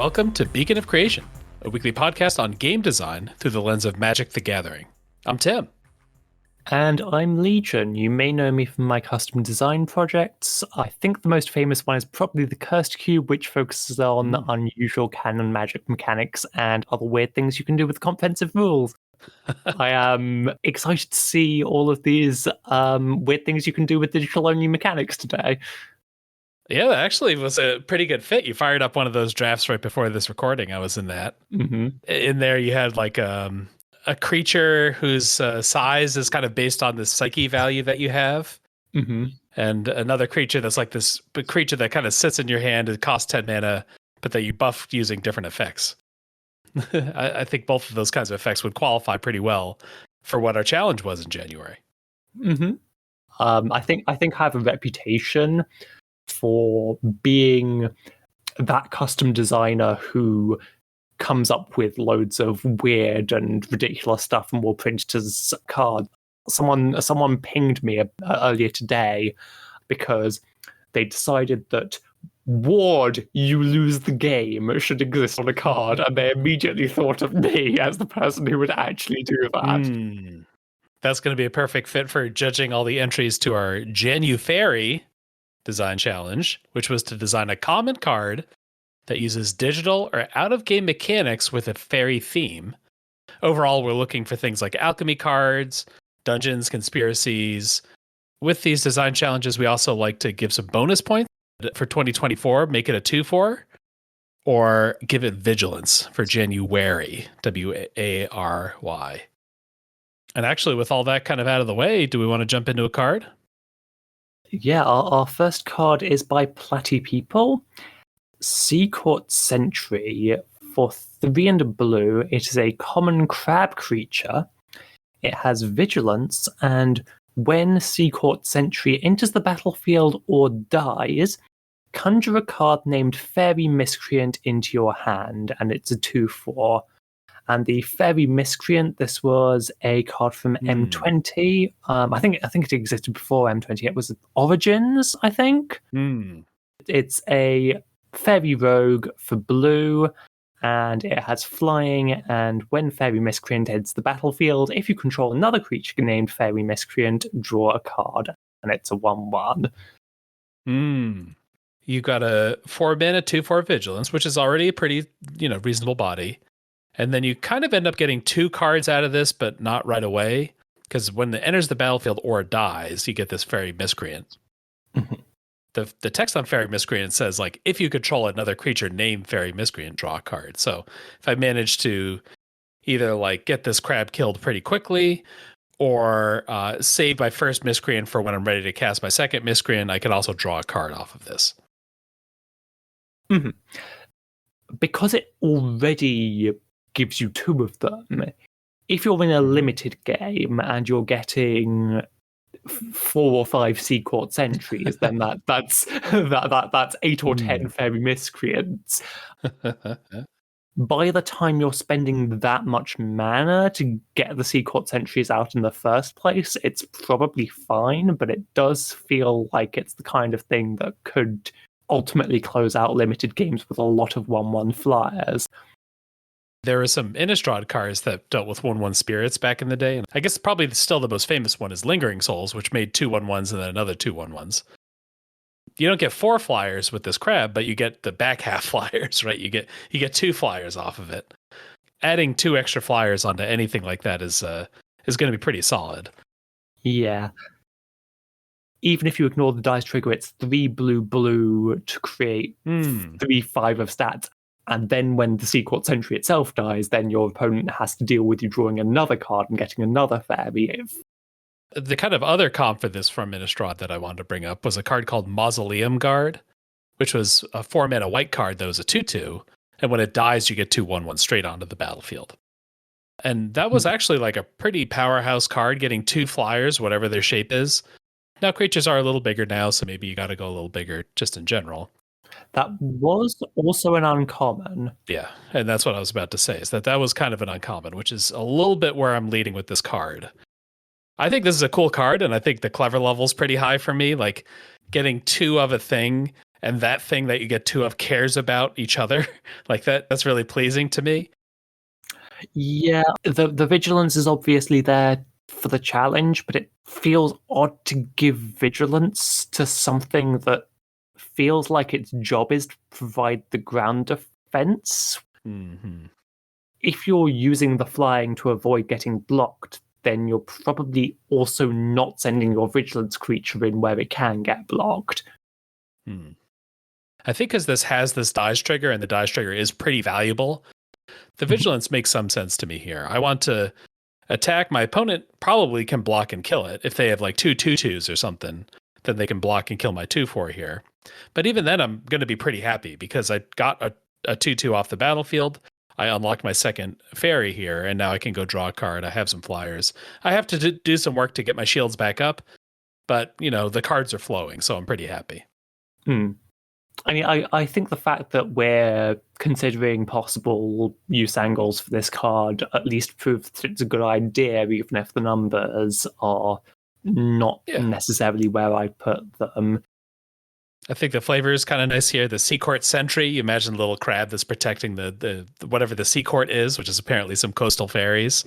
Welcome to Beacon of Creation, a weekly podcast on game design through the lens of Magic the Gathering. I'm Tim. And I'm Legion. You may know me from my custom design projects. I think the most famous one is probably the Cursed Cube, which focuses on unusual canon magic mechanics and other weird things you can do with comprehensive rules. I am excited to see all of these weird things you can do with digital-only mechanics today. Yeah, that actually was a pretty good fit. You fired up one of those drafts right before this recording. I was in that. Mm-hmm. In there, you had like a creature whose size is kind of based on the psyche value that you have. Mm-hmm. And another creature that's like this creature that kind of sits in your hand. It costs 10 mana, but that you buff using different effects. I think both of those kinds of effects would qualify pretty well for what our challenge was in January. Mm-hmm. I think I have a reputation for being that custom designer who comes up with loads of weird and ridiculous stuff and will print it as a card. Someone pinged me earlier today because they decided that Ward, you lose the game should exist on a card, and they immediately thought of me as the person who would actually do that. That's going to be a perfect fit for judging all the entries to our Janu-Faerie design challenge, which was to design a common card that uses digital or out-of-game mechanics with a fairy theme. Overall, we're looking for things like alchemy cards, dungeons, conspiracies. With these design challenges, we also like to give some bonus points for 2024, make it a 2-4, or give it vigilance for Janu-Faerie, W-A-R-Y. And actually, with all that kind of out of the way, do we want to jump into a card? Yeah, our first card is by Platy People. Seacourt Sentry. For 3 and a blue, it is a common crab creature. It has vigilance, and when Seacourt Sentry enters the battlefield or dies, conjure a card named Fairy Miscreant into your hand, and it's a 2-4. And the Fairy Miscreant, this was a card from M20. I think it existed before M20. It was Origins, I think. It's a Fairy Rogue for blue, and it has flying, and when Fairy Miscreant enters the battlefield, if you control another creature named Fairy Miscreant, draw a card, and it's a 1-1. You got a 4-mana 2-4 vigilance, which is already a pretty, reasonable body. And then you kind of end up getting 2 cards out of this, but not right away. Because when it enters the battlefield or dies, you get this Fairy Miscreant. The text on Fairy Miscreant says, like, if you control another creature named Fairy Miscreant, draw a card. So if I manage to either, like, get this crab killed pretty quickly or save my first Miscreant for when I'm ready to cast my second Miscreant, I can also draw a card off of this. Because it already gives you 2 of them, if you're in a limited game and you're getting 4 or 5 Seacourt Sentries, then that's 8 or 10 Fairy Miscreants. By the time you're spending that much mana to get the Seacourt Sentries out in the first place, it's probably fine, but it does feel like it's the kind of thing that could ultimately close out limited games with a lot of 1-1 flyers. There were some Innistrad cards that dealt with 1-1 spirits back in the day. And I guess probably still the most famous one is Lingering Souls, which made 2 1-1s and then another 2 1-1s. You don't get 4 flyers with this crab, but you get the back half flyers, right? You get 2 flyers off of it. Adding 2 extra flyers onto anything like that is going to be pretty solid. Yeah. Even if you ignore the dice trigger, it's 3 blue to create 3/5 of stats. And then when the Seacourt Sentry itself dies, then your opponent has to deal with you drawing another card and getting another fairy. The kind of other comp for this from Innistrad that I wanted to bring up was a card called Mausoleum Guard, which was a 4-mana white card that was a 2-2. And when it dies, you get 2 1-1 straight onto the battlefield. And that was actually like a pretty powerhouse card, getting 2 flyers, whatever their shape is. Now, creatures are a little bigger now, so maybe you got to go a little bigger just in general. That was also an uncommon. Yeah, and that's what I was about to say, is that was kind of an uncommon, which is a little bit where I'm leading with this card. I think this is a cool card, and I think the clever level's pretty high for me. Like, getting 2 of a thing and that thing that you get two of cares about each other. Like that's really pleasing to me. Yeah, the vigilance is obviously there for the challenge, but it feels odd to give vigilance to something that feels like its job is to provide the ground defense. Mm-hmm. If you're using the flying to avoid getting blocked, then you're probably also not sending your vigilance creature in where it can get blocked. I think because this has this dice trigger and the dice trigger is pretty valuable, the vigilance makes some sense to me here. I want to attack. My opponent probably can block and kill it. If they have like 2/2/2s or something, then they can block and kill my 2/4 here. But even then, I'm going to be pretty happy because I got a 2/2 off the battlefield. I unlocked my second fairy here, and now I can go draw a card. I have some flyers. I have to do some work to get my shields back up, but the cards are flowing, so I'm pretty happy. I mean, I think the fact that we're considering possible use angles for this card at least proves that it's a good idea, even if the numbers are not necessarily where I put them. I think the flavor is kind of nice here. The Sea Court Sentry, you imagine the little crab that's protecting the whatever the Sea Court is, which is apparently some coastal fairies.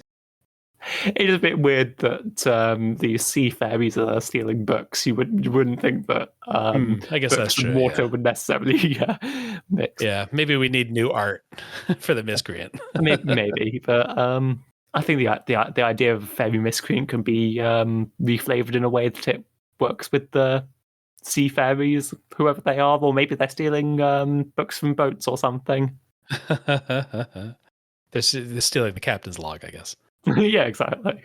It is a bit weird that these sea fairies are stealing books. You wouldn't think that I guess that's true. Water would necessarily mix. Yeah, maybe we need new art for the miscreant. maybe, but I think the idea of a fairy miscreant can be reflavored in a way that it works with the sea fairies, whoever they are, or maybe they're stealing books from boats or something. They're stealing the captain's log, I guess. Yeah, exactly.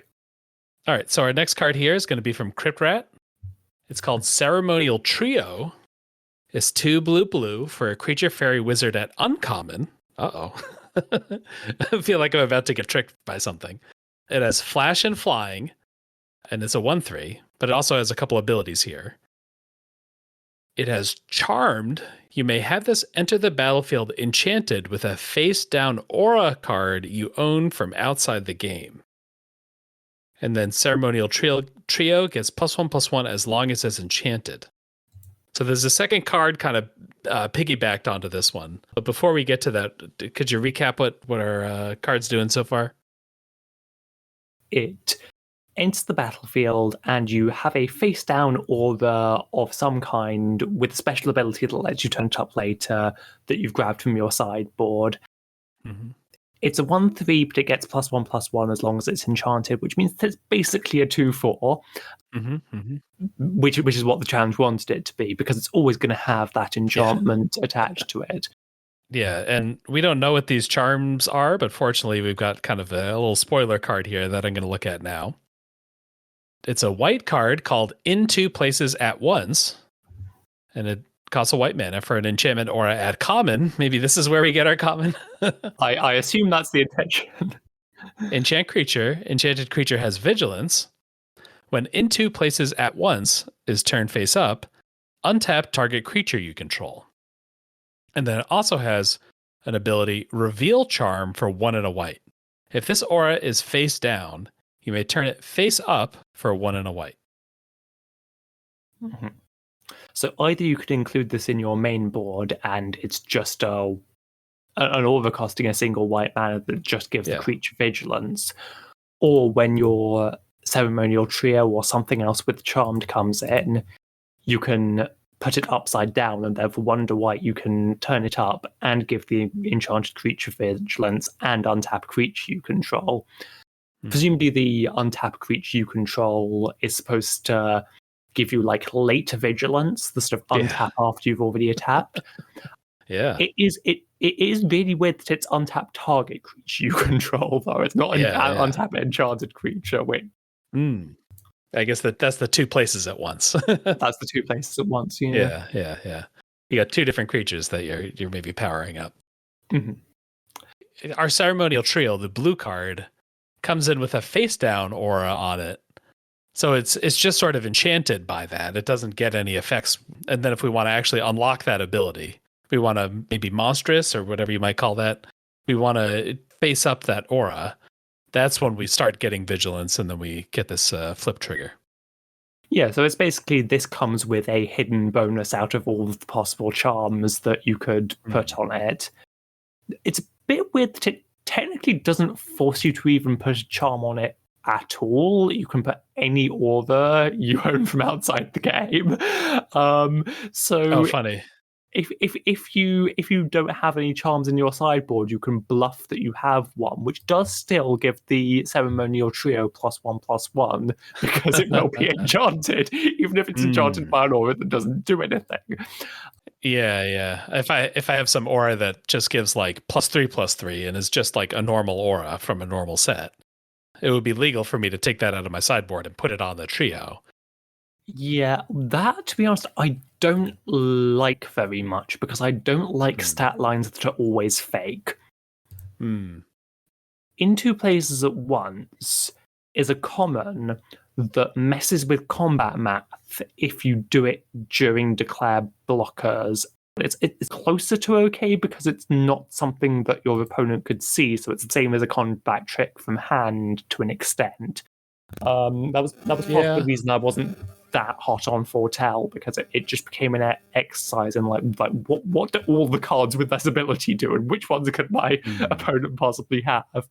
All right, so our next card here is going to be from Crypt Rat. It's called Ceremonial Trio. It's 2 blue for a creature fairy wizard at uncommon. Uh-oh. I feel like I'm about to get tricked by something. It has flash and flying, and it's a 1/3, but it also has a couple abilities here. It has Charmed. You may have this enter the battlefield enchanted with a face-down aura card you own from outside the game. And then Ceremonial Trio gets +1/+1 as long as it's enchanted. So there's a second card kind of piggybacked onto this one. But before we get to that, could you recap what our card's doing so far? It enters the battlefield and you have a face down aura of some kind with a special ability that lets you turn it up later that you've grabbed from your sideboard. Mm-hmm. It's a 1/3, but it gets +1/+1 as long as it's enchanted, which means that it's basically a 2/4, which is what the challenge wanted it to be, because it's always going to have that enchantment attached to it. Yeah, and we don't know what these charms are, but fortunately we've got kind of a little spoiler card here that I'm going to look at now. It's a white card called In 2 Places at Once, and it costs a white mana for an enchantment aura at common. Maybe this is where we get our common. I assume that's the intention. Enchanted creature has vigilance. When In 2 Places at Once is turned face up, untap target creature you control. And then it also has an ability, Reveal Charm, for 1 and a white. If this aura is face down, you may turn it face up for 1 and a white. Mm-hmm. So either you could include this in your main board and it's just an aura costing a single white mana that just gives the creature vigilance, or when your Ceremonial Trio or something else with Charmed comes in, you can put it upside down, and then for 1 white you can turn it up and give the enchanted creature vigilance and untap creature you control. Presumably the untap creature you control is supposed to give you like later vigilance, the sort of untap after you've already tapped. It is really weird that it's untap target creature you control, though. It's not untap enchanted creature. Wait. I guess that's the 2 places at once. That's the 2 places at once. Yeah. You got 2 different creatures that you're maybe powering up. Mm-hmm. Our Ceremonial Trio, the blue card, comes in with a face down aura on it. So it's just sort of enchanted by that. It doesn't get any effects. And then if we want to actually unlock that ability, we want to maybe monstrous or whatever you might call that. We want to face up that aura. That's when we start getting vigilance, and then we get this flip trigger. Yeah, so it's basically this comes with a hidden bonus out of all of the possible charms that you could put on it. It's a bit weird that it technically doesn't force you to even put a charm on it at all. You can put any aura you own from outside the game. Oh, So funny. if you don't have any charms in your sideboard, you can bluff that you have one, which does still give the ceremonial trio +1/+1 because it will be enchanted, even if it's enchanted Mm. by an aura that doesn't do anything. Yeah, yeah. If I have some aura that just gives like +3/+3 and is just like a normal aura from a normal set, it would be legal for me to take that out of my sideboard and put it on the trio. Yeah, that, to be honest, I don't like very much because I don't like Hmm. stat lines that are always fake. Hmm. In Two Places at Once is a common that messes with combat math if you do it during declare blockers. It's closer to okay because it's not something that your opponent could see, so it's the same as a combat trick from hand to an extent. That was part of the Yeah. reason I wasn't that hot on Foretell, because it just became an exercise in like what do all the cards with this ability do, and which ones could my Hmm. opponent possibly have?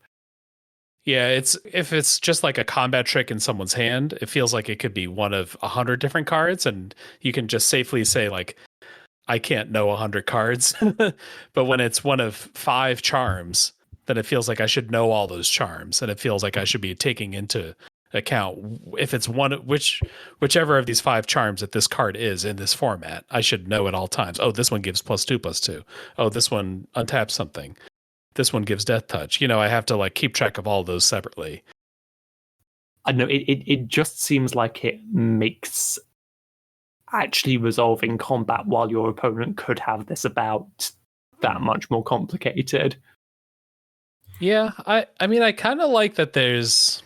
Yeah, it's if it's just like a combat trick in someone's hand, it feels like it could be one of 100 different cards, and you can just safely say like, I can't know 100 cards. But when it's one of 5 charms, then it feels like I should know all those charms, and it feels like I should be taking into account if it's whichever of these 5 charms that this card is in this format, I should know at all times. Oh, this one gives +2/+2. Oh, this one untaps something. This one gives death touch. I have to like keep track of all those separately. I know it just seems like it makes actually resolving combat while your opponent could have this about that much more complicated. Yeah, I mean I kind of like that there's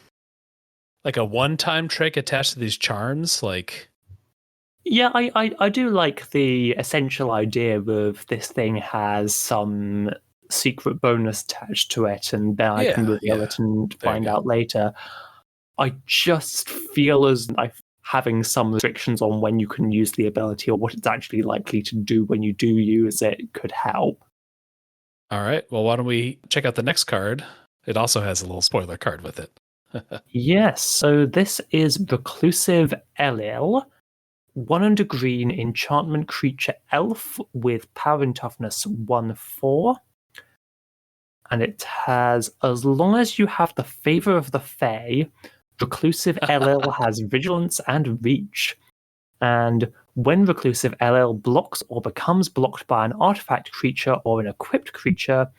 like a one-time trick attached to these charms. Like, Yeah, I do like the essential idea of this thing has some secret bonus attached to it, and then I can yeah, reveal yeah. it and There you find go. out later. I just feel as if having some restrictions on when you can use the ability or what it's actually likely to do when you do use it could help. All right. Well, why don't we check out the next card? It also has a little spoiler card with it. Yes, so this is Reclusive Elil, 1 green enchantment creature elf with power and toughness 1/4. And it has, as long as you have the favor of the Fae, Reclusive Elil has vigilance and reach. And when Reclusive Elil blocks or becomes blocked by an artifact creature or an equipped creature,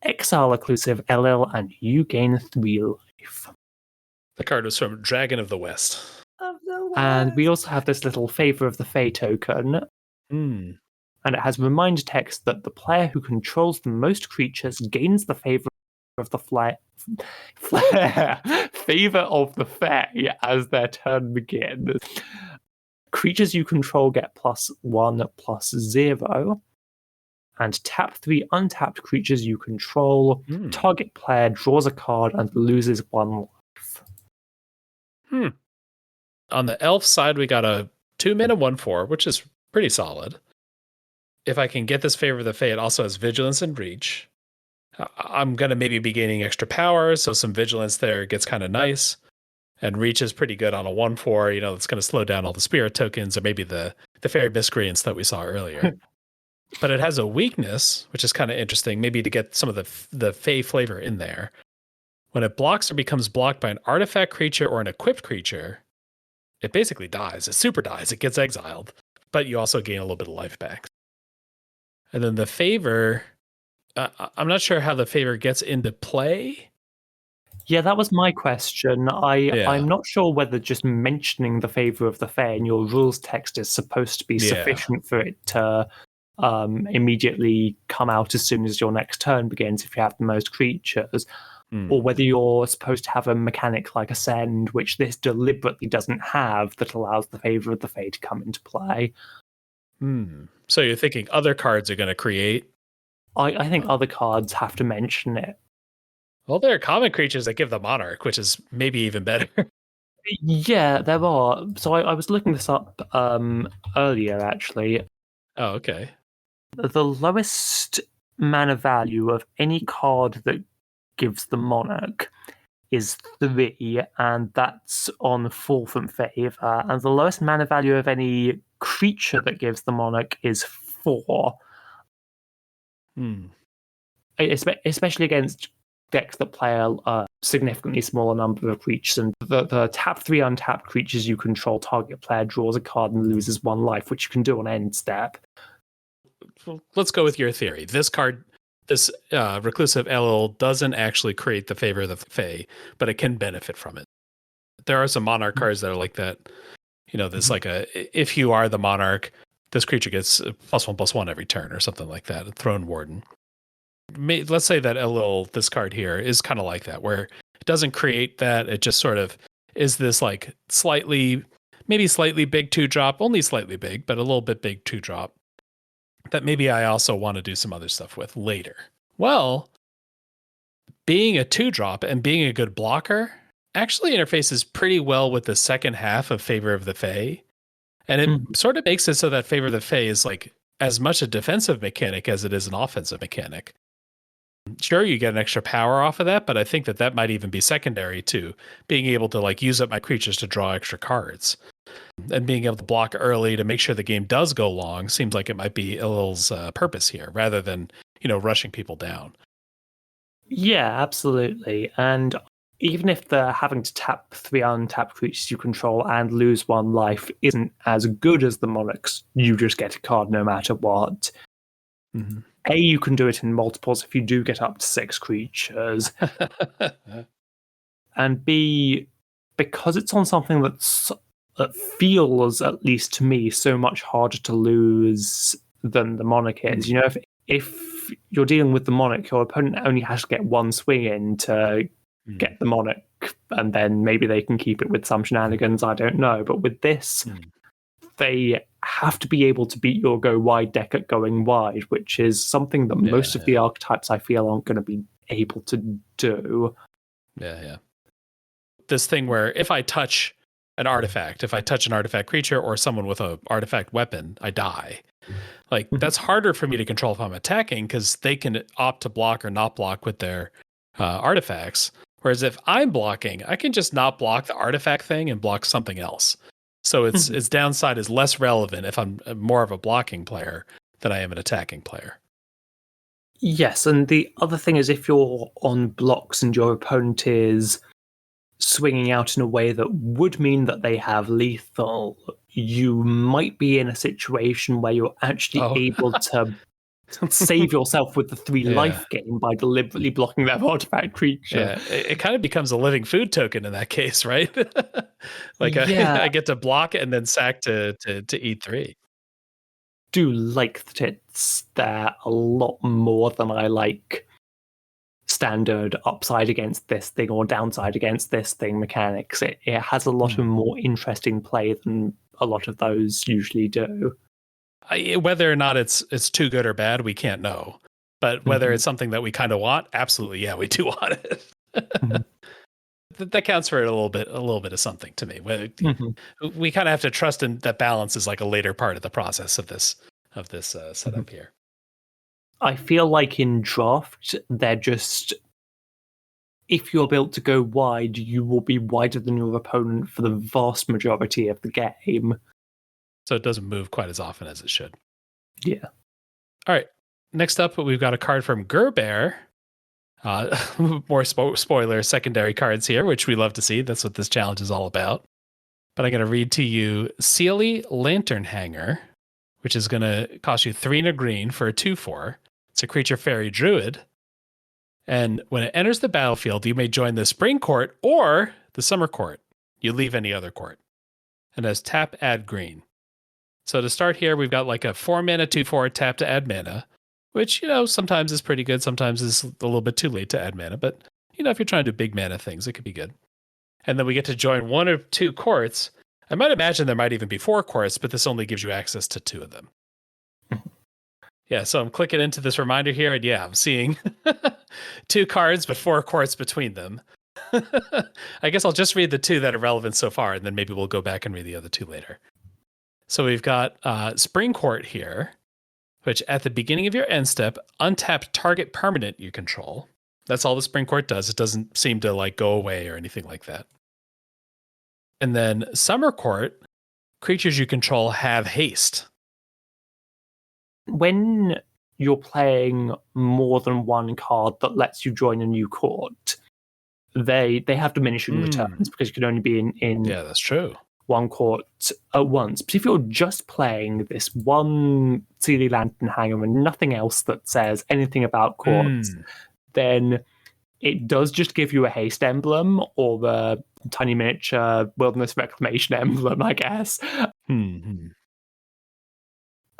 exile Reclusive Elil and you gain 3 life. The card was from Dragon of the West. And we also have this little Favor of the Fae token, Hmm. and it has remind text that the player who controls the most creatures gains the favor of the favor of the Fae as their turn begins. Creatures you control get +1/+0, and tap 3 untapped creatures you control. Hmm. Target player draws a card and loses 1 life. Hmm. On the elf side, we got a 2-mana 1/4, which is pretty solid. If I can get this favor of the Fae, it also has vigilance and reach. I'm gonna maybe be gaining extra power, so some vigilance there gets kind of nice. And reach is pretty good on a 1/4. It's going to slow down all the spirit tokens or maybe the fairy miscreants that we saw earlier. But it has a weakness, which is kind of interesting, maybe to get some of the Fey flavor in there. When it blocks or becomes blocked by an artifact creature or an equipped creature, it basically dies. It super dies. It gets exiled, but you also gain a little bit of life back. And then the favor, I'm not sure how the favor gets into play. Yeah, that was my question. Yeah. I'm not sure whether just mentioning the favor of the Fae in your rules text is supposed to be Yeah. sufficient for it to immediately come out as soon as your next turn begins if you have the most creatures, or whether you're supposed to have a mechanic like Ascend, which this deliberately doesn't have, that allows the favor of the Fae to come into play. So you're thinking other cards are going to create? I think other cards have to mention it. Well, there are common creatures that give the monarch, which is maybe even better. Yeah, there are. So I was looking this up earlier, actually. Oh, okay. The lowest mana value of any card that gives the monarch is 3, and that's on full from favor. And the lowest mana value of any creature that gives the monarch is 4, Hmm. especially against decks that play a significantly smaller number of creatures. And the tap 3 untapped creatures you control, target player draws a card and loses 1 life, which you can do on end step. Well, let's go with your theory. This card, this reclusive LL doesn't actually create the favor of the Fae, but it can benefit from it. There are some monarch cards that are like that. You know, there's like if you are the monarch, this creature gets +1/+1 every turn or something like that. A Throne Warden. Let's say that this card here is kind of like that, where it doesn't create that. It just sort of is this like maybe slightly big 2-drop, only slightly big, but a little bit big 2-drop that maybe I also want to do some other stuff with later. Well, being a 2-drop and being a good blocker actually interfaces pretty well with the second half of Favor of the Fae. And it sort of makes it so that Favor of the Fae is like as much a defensive mechanic as it is an offensive mechanic. Sure, you get an extra power off of that, but I think that might even be secondary to being able to like use up my creatures to draw extra cards. And being able to block early to make sure the game does go long seems like it might be Ill's purpose here, rather than rushing people down. Yeah, absolutely. And even if the having to tap 3 untapped creatures you control and lose 1 life isn't as good as the monarchs, you just get a card no matter what. Mm-hmm. A, you can do it in multiples if you do get up to 6 creatures. And B, because it's on something that feels, at least to me, so much harder to lose than the monarch is. You know, if you're dealing with the monarch, your opponent only has to get 1 swing in to get the monarch, and then maybe they can keep it with some shenanigans, I don't know. But with this, they have to be able to beat your go wide deck at going wide, which is something that most of the archetypes I feel aren't going to be able to do. Yeah. This thing where if I touch an artifact creature or someone with an artifact weapon, I die. Like that's harder for me to control if I'm attacking because they can opt to block or not block with their artifacts. Whereas if I'm blocking, I can just not block the artifact thing and block something else. So its downside is less relevant if I'm more of a blocking player than I am an attacking player. Yes, and the other thing is if you're on blocks and your opponent is swinging out in a way that would mean that they have lethal, you might be in a situation where you're actually able to save yourself with the 3 life gain by deliberately blocking that artifact creature. Yeah, it kind of becomes a living food token in that case, right? Like I get to block and then sack to eat 3. Do like that it's there a lot more than I like standard upside against this thing or downside against this thing mechanics. It has a lot of more interesting play than a lot of those usually do. Whether or not it's too good or bad, we can't know. But whether it's something that we kind of want, absolutely, yeah, we do want it. That counts for a little bit of something to me. We kind of have to trust in that balance is like a later part of the process of this setup here. I feel like in draft, they're just, if you're built to go wide, you will be wider than your opponent for the vast majority of the game. So it doesn't move quite as often as it should. Yeah. All right. Next up, we've got a card from Gerbear. More spoiler secondary cards here, which we love to see. That's what this challenge is all about. But I'm going to read to you Sealy Lantern Hanger, which is going to cost you 3 and a green for a 2/4. It's a creature fairy druid. And when it enters the battlefield, you may join the spring court or the summer court. You leave any other court. And as tap, add green. So to start here, we've got like a 4-mana 2/4 tap to add mana, which, sometimes is pretty good. Sometimes is a little bit too late to add mana. But, if you're trying to do big mana things, it could be good. And then we get to join 1 or 2 courts. I might imagine there might even be 4 courts, but this only gives you access to 2 of them. Yeah, so I'm clicking into this reminder here, and yeah, I'm seeing 2 cards, but 4 courts between them. I guess I'll just read the two that are relevant so far, and then maybe we'll go back and read the other two later. So we've got Spring Court here, which at the beginning of your end step, untap target permanent you control. That's all the Spring Court does. It doesn't seem to like go away or anything like that. And then Summer Court, creatures you control have haste. When you're playing more than one card that lets you join a new court, they have diminishing returns because you can only be in Yeah, that's true. one court at once. But if you're just playing this one Sealy Lantern Hanger and nothing else that says anything about courts, then it does just give you a haste emblem or the tiny miniature wilderness reclamation emblem, I guess.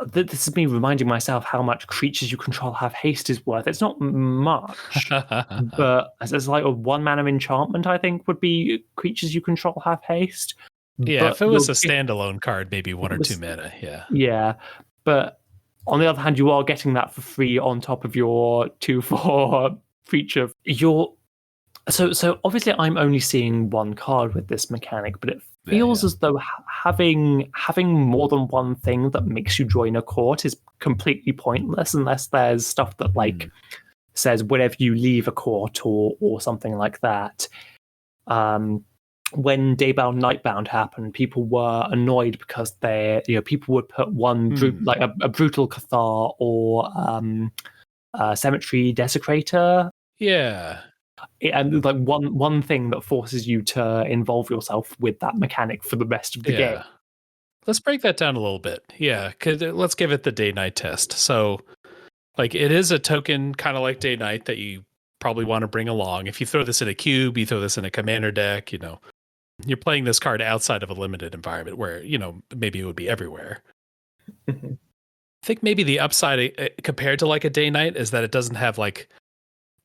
This is me reminding myself how much creatures you control have haste is worth. It's not much, but as like a 1 mana enchantment, I think would be creatures you control have haste. Yeah, if it was a standalone card, maybe 1 or 2 mana. Yeah, but on the other hand, you are getting that for free on top of your 2/4 creature. So obviously, I'm only seeing one card with this mechanic, but it feels as though having more than one thing that makes you join a court is completely pointless unless there's stuff that like says whenever you leave a court or something like that. When Daybound Nightbound happened, people were annoyed because people would put one like a brutal Cathar or Cemetery Desecrator. Yeah. And like one thing that forces you to involve yourself with that mechanic for the rest of the game. Let's break that down a little bit. Yeah, let's give it the day-night test. So, like, it is a token kind of like day-night that you probably want to bring along. If you throw this in a cube, you throw this in a commander deck, you're playing this card outside of a limited environment where, maybe it would be everywhere. I think maybe the upside compared to like a day-night is that it doesn't have like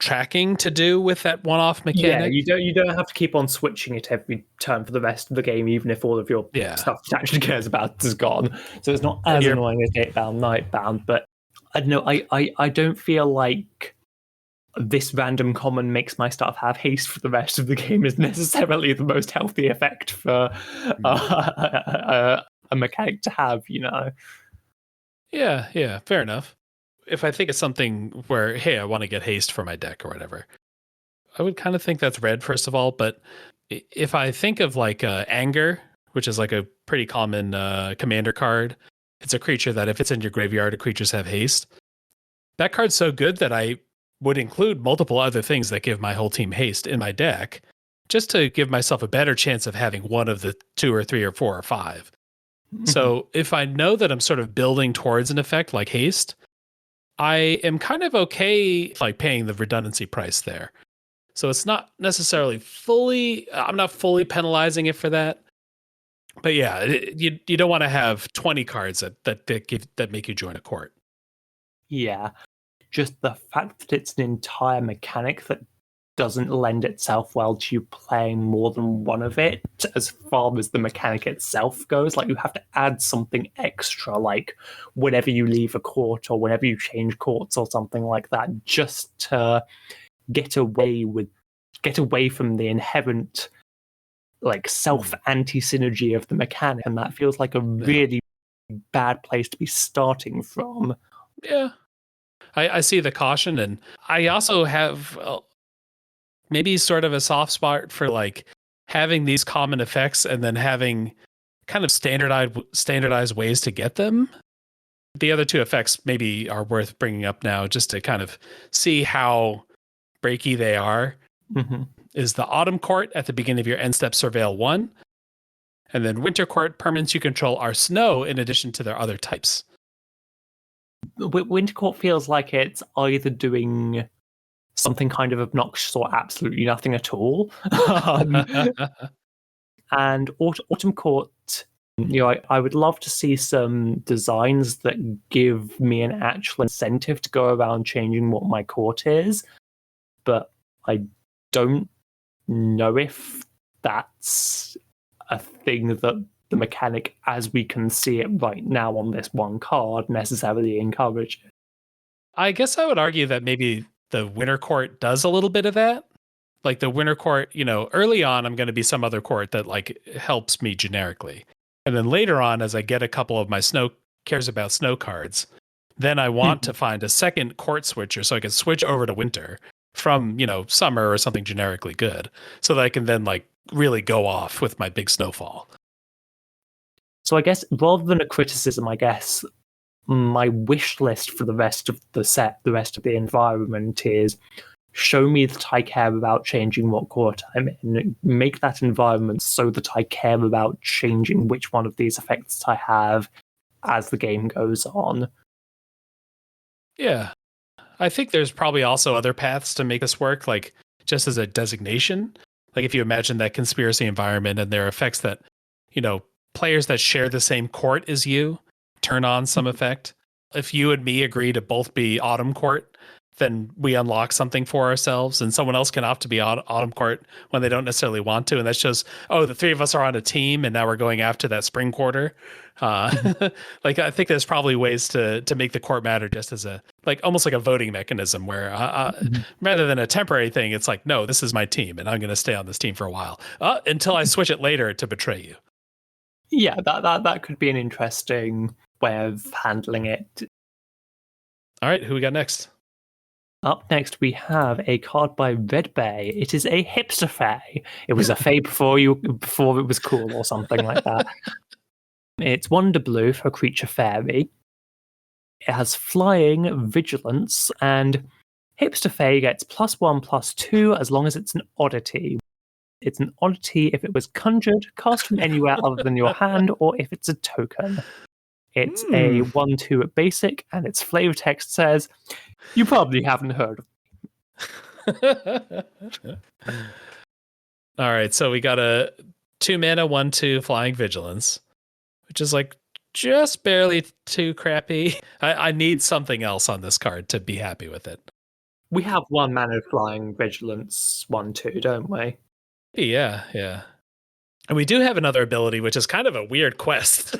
tracking to do with that one-off mechanic. Yeah, you don't have to keep on switching it every turn for the rest of the game, even if all of your stuff it actually cares about is gone. So it's not as annoying as Daybound Nightbound, but I don't know. I don't feel like this random common makes my stuff have haste for the rest of the game is necessarily the most healthy effect for a mechanic to have. Yeah, fair enough. If I think of something where, hey, I want to get haste for my deck or whatever, I would kind of think that's red, first of all. But if I think of like Anger, which is like a pretty common commander card, it's a creature that if it's in your graveyard, creatures have haste. That card's so good that I would include multiple other things that give my whole team haste in my deck, just to give myself a better chance of having one of the 2 or 3 or 4 or 5. So if I know that I'm sort of building towards an effect like haste, I am kind of okay like paying the redundancy price there. So it's not necessarily I'm not fully penalizing it for that. But yeah, you don't want to have 20 cards that make you join a court. Yeah. Just the fact that it's an entire mechanic that doesn't lend itself well to you playing more than one of it as far as the mechanic itself goes. Like, you have to add something extra, like whenever you leave a court or whenever you change courts or something like that, just to get away from the inherent like self anti-synergy of the mechanic. And that feels like a really bad place to be starting from. Yeah. I see the caution, and I also have maybe sort of a soft spot for like having these common effects and then having kind of standardized ways to get them. The other two effects maybe are worth bringing up now just to kind of see how breaky they are. Is the Autumn Court at the beginning of your end step Surveil 1, and then Winter Court permanents you control are snow in addition to their other types. Winter Court feels like it's either doing something kind of obnoxious or absolutely nothing at all. And Autumn Court, I would love to see some designs that give me an actual incentive to go around changing what my court is, but I don't know if that's a thing that the mechanic as we can see it right now on this one card necessarily encourages. I guess I would argue that maybe the Winter Court does a little bit of that. like the winter court, early on, I'm going to be some other court that like helps me generically. And then later on, as I get a couple of my snow cares about snow cards, then I want to find a second court switcher so I can switch over to winter from, summer or something generically good so that I can then like really go off with my big snowfall. So I guess rather than a criticism, I guess my wish list for the rest of the set, the rest of the environment is show me that I care about changing what court I'm in. Make that environment so that I care about changing which one of these effects I have as the game goes on. Yeah. I think there's probably also other paths to make this work, like just as a designation. Like if you imagine that conspiracy environment and there are effects that, players that share the same court as you turn on some effect. If you and me agree to both be Autumn Court, then we unlock something for ourselves, and someone else can opt to be Autumn Court when they don't necessarily want to. And that shows, the three of us are on a team, and now we're going after that spring quarter. Like I think there's probably ways to make the court matter just as a like almost like a voting mechanism where rather than a temporary thing, it's like, no, this is my team, and I'm going to stay on this team for a while until I switch it later to betray you. Yeah, that could be an interesting way of handling it. All right, who we got next? Up next, we have a card by Red Bay. It is a hipster fae. It was a fae before it was cool or something like that. It's Wonder Blue for Creature Fairy. It has Flying, Vigilance, and hipster fae gets +1/+2 as long as it's an oddity. It's an oddity if it was conjured, cast from anywhere other than your hand, or if it's a token. It's a 1/2 at basic, and its flavor text says, "You probably haven't heard of." All right, so we got a 2 mana 1/2 Flying Vigilance, which is like just barely too crappy. I need something else on this card to be happy with it. We have 1 mana Flying Vigilance 1/2, don't we? Yeah. And we do have another ability, which is kind of a weird quest.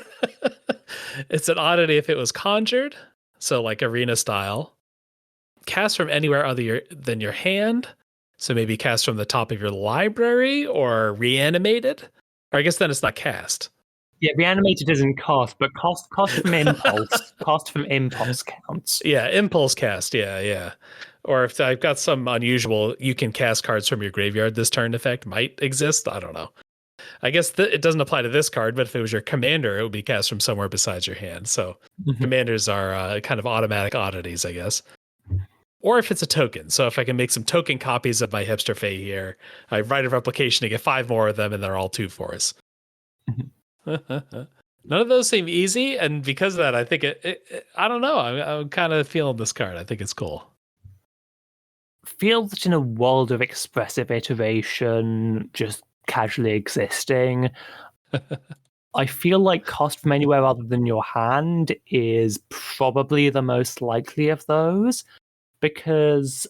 It's an oddity if it was conjured, so like arena style. Cast from anywhere other than your hand, so maybe cast from the top of your library or reanimated. Or I guess then it's not cast. Yeah, reanimated isn't cast, but cast from impulse. Cast from impulse counts. Yeah, impulse cast. Yeah. Or if I've got some unusual, you can cast cards from your graveyard this turn effect might exist. I don't know. I guess it doesn't apply to this card, but if it was your commander, it would be cast from somewhere besides your hand. So commanders are kind of automatic oddities, I guess. Or if it's a token. So if I can make some token copies of my hipster fae here, I write a replication to get 5 more of them, and they're all 2/4s. None of those seem easy, and because of that, I think I don't know. I'm kind of feeling this card. I think it's cool. Feel that in a world of expressive iteration just casually existing, I feel like cast from anywhere other than your hand is probably the most likely of those, because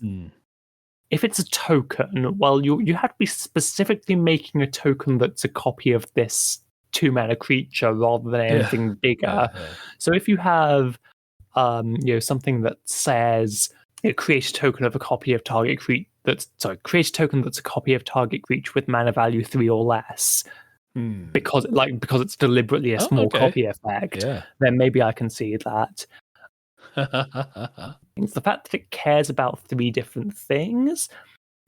if it's a token, well, you have to be specifically making a token that's a copy of this 2 mana creature rather than anything bigger. Yeah. So if you have something that says create a token of a copy of target creature create a token that's a copy of target creature with mana value 3 or less, because it's deliberately a small copy effect, then maybe I can see that. It's the fact that it cares about 3 different things.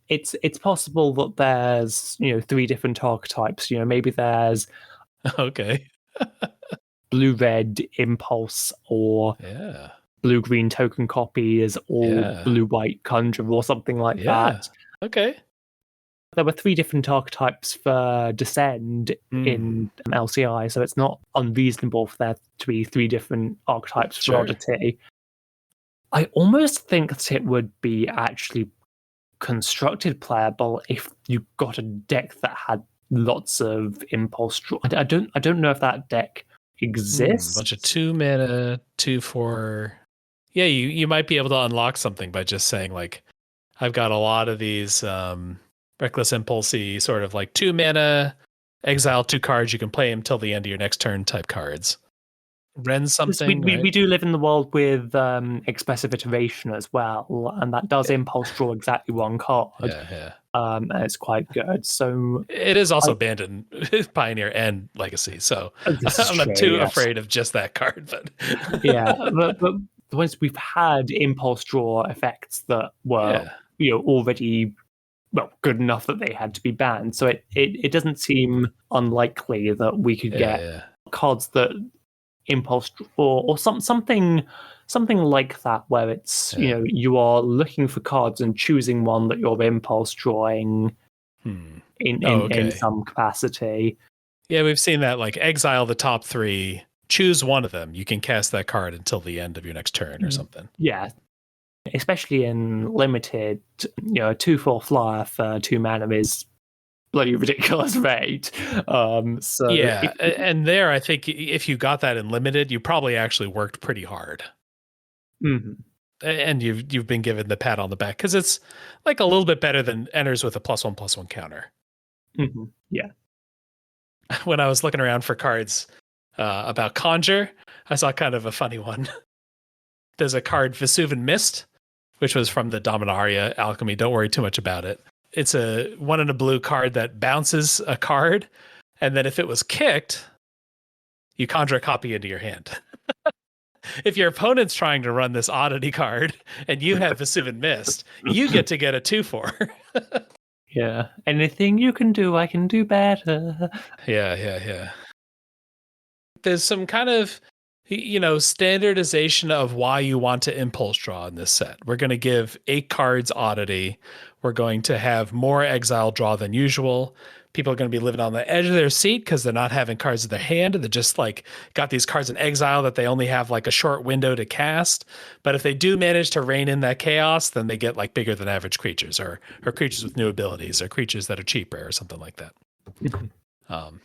It's possible that there's 3 different archetypes. Maybe there's blue-red impulse, or blue-green token copies, or blue-white conjure, or something like that. Okay. There were 3 different archetypes for Descend in LCI, so it's not unreasonable for there to be 3 different archetypes for oddity. I almost think that it would be actually constructed playable if you got a deck that had lots of impulse draw. I don't know if that deck exists. A bunch of 2 mana 2/4. Yeah, you might be able to unlock something by just saying like, I've got a lot of these reckless impulsey sort of like 2 mana exile 2 cards. You can play them till the end of your next turn type cards. Ren something, We right? do live in the world with expressive iteration as well, and that does impulse draw exactly one card, Yeah, yeah. and it's quite good. So It is also I, banned in Pioneer and Legacy, so this is I'm not true, too yes. afraid of just that card. Yeah, But but once we've had impulse draw effects that were yeah, already good enough that they had to be banned, so it doesn't seem unlikely that we could yeah, get yeah, cards that impulse or something like that, where it's yeah. you are looking for cards and choosing one that you're impulse drawing Hmm. in Oh, in okay. some capacity. Yeah, we've seen that. Like exile the top three, choose one of them. You can cast that card until the end of your next turn or something. Yeah, especially in limited, a 2/4 flyer for 2 mana is bloody ridiculous rate. So Yeah, and there, I think if you got that in limited, you probably actually worked pretty hard, mhm, and you've been given the pat on the back because it's like a little bit better than enters with a +1/+1 counter. yeah. When I was looking around for cards about Conjure, I saw kind of a funny one. There's a card Vesuvian Mist, which was from the Dominaria Alchemy. Don't worry too much about it. It's a 1 and a blue card that bounces a card, and then if it was kicked, you conjure a copy into your hand. If your opponent's trying to run this oddity card and you have Vesuvian Mist, you get to get a 2/4. Yeah. Anything you can do, I can do better. Yeah, yeah, yeah. There's some kind of standardization of why you want to impulse draw in this set. We're going to give 8 cards oddity. We're going to have more exile draw than usual. People are going to be living on the edge of their seat because they're not having cards in their hand. They're just like got these cards in exile that they only have like a short window to cast. But if they do manage to rein in that chaos, then they get like bigger than average creatures or creatures with new abilities or creatures that are cheaper or something like that. Um,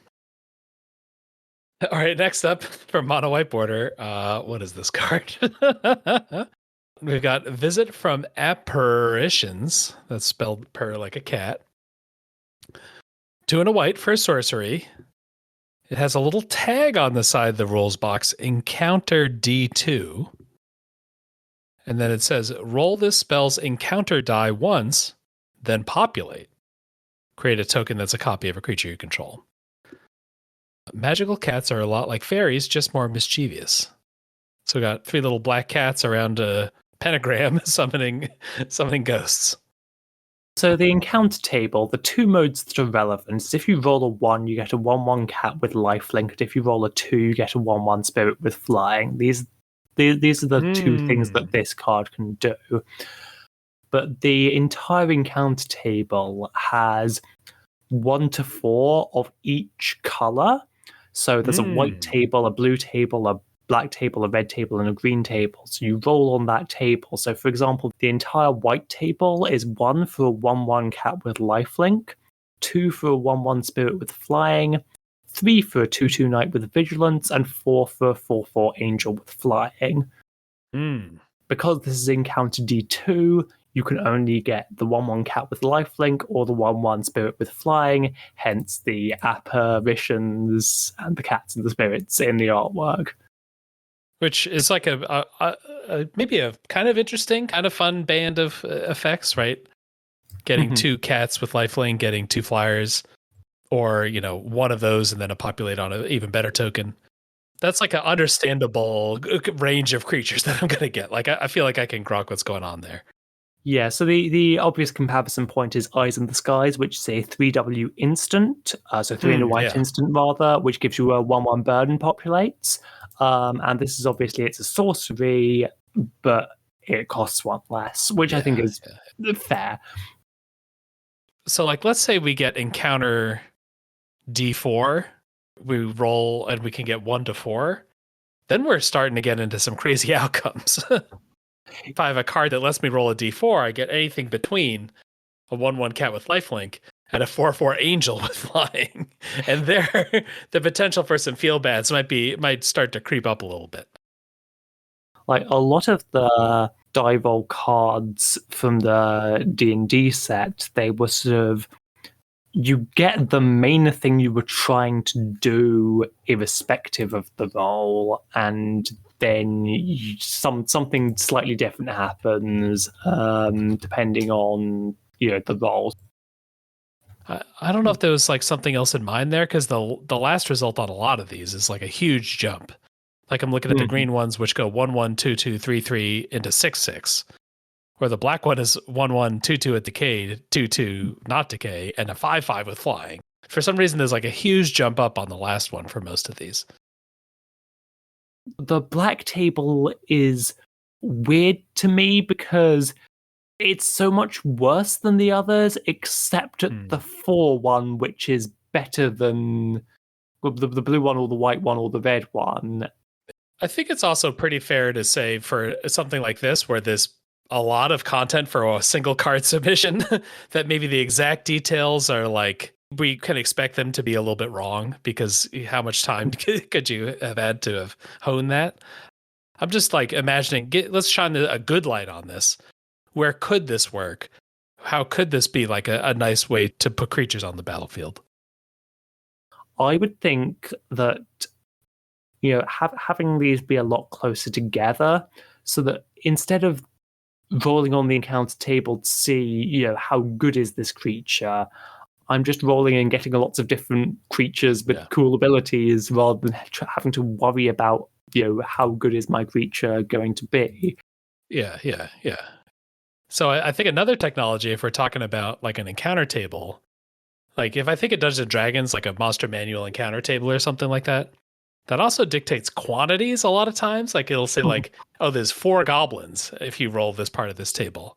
All right, next up for mono white border, what is this card? We've got Visit from Apparitions. That's spelled purr like a cat. 2 and a white for a sorcery. It has a little tag on the side of the rules box, Encounter D2. And then it says, roll this spell's encounter die once, then populate. Create a token that's a copy of a creature you control. Magical cats are a lot like fairies, just more mischievous. So we got 3 little black cats around a pentagram summoning ghosts. So the encounter table, the 2 modes that are relevant is if you roll a 1, you get a 1/1 cat with lifelink, and if you roll a 2, you get a 1/1 spirit with flying. These are the 2 things that this card can do. But the entire encounter table has 1 to 4 of each color. So there's a white table, a blue table, a black table, a red table, and a green table. So you roll on that table. So, for example, the entire white table is 1 for a 1/1 cat with lifelink, 2 for a 1/1 spirit with flying, 3 for a 2/2 knight with vigilance, and 4 for a 4/4 angel with flying. Because this is encounter D2, you can only get the 1/1 cat with lifelink or the 1/1 spirit with flying, hence the apparitions and the cats and the spirits in the artwork. Which is like maybe a kind of interesting, kind of fun band of effects, right? Getting 2 cats with lifelink, getting 2 flyers, or, one of those and then a populate on an even better token. That's like an understandable range of creatures that I'm going to get. Like, I feel like I can grok what's going on there. Yeah, so the obvious comparison point is Eyes in the Skies, which is a 3W instant, so 3 and a white Yeah. instant rather, which gives you a 1/1 burden populates. And this is obviously, it's a sorcery, but it costs 1 less, which I think is fair. So, like, let's say we get encounter D4, we roll and we can get 1 to 4. Then we're starting to get into some crazy outcomes. If I have a card that lets me roll a D4, I get anything between a 1/1 cat with lifelink and a 4/4 angel with flying. And there, the potential for some feel bads might start to creep up a little bit. Like a lot of the die roll cards from the D&D set, they were sort of you get the main thing you were trying to do irrespective of the role, and then something slightly different happens depending on the role. I don't know if there was like something else in mind there, because the last result on a lot of these is like a huge jump. Like I'm looking at the green ones, which go 1-1, 2-2, 3-3 into 6-6. Where the black one is 1-1, 2-2 at decay, 2-2 not decay, and a 5-5 with flying. For some reason, there's like a huge jump up on the last one for most of these. The black table is weird to me because it's so much worse than the others, except the 4-1, which is better than the blue one or the white one or the red one. I think it's also pretty fair to say for something like this, where there's a lot of content for a single card submission, that maybe the exact details are like, we can expect them to be a little bit wrong, because how much time could you have had to have honed that? I'm just like imagining, let's shine a good light on this. Where could this work? How could this be like a nice way to put creatures on the battlefield? I would think that having these be a lot closer together, so that instead of rolling on the encounter table to see how good is this creature, I'm just rolling and getting lots of different creatures with cool abilities, rather than having to worry about how good is my creature going to be. Yeah. So I think another technology, if we're talking about like an encounter table, like if I think of Dungeons and Dragons, like a monster manual encounter table or something like that, that also dictates quantities a lot of times. Like it'll say like, oh, there's 4 goblins if you roll this part of this table.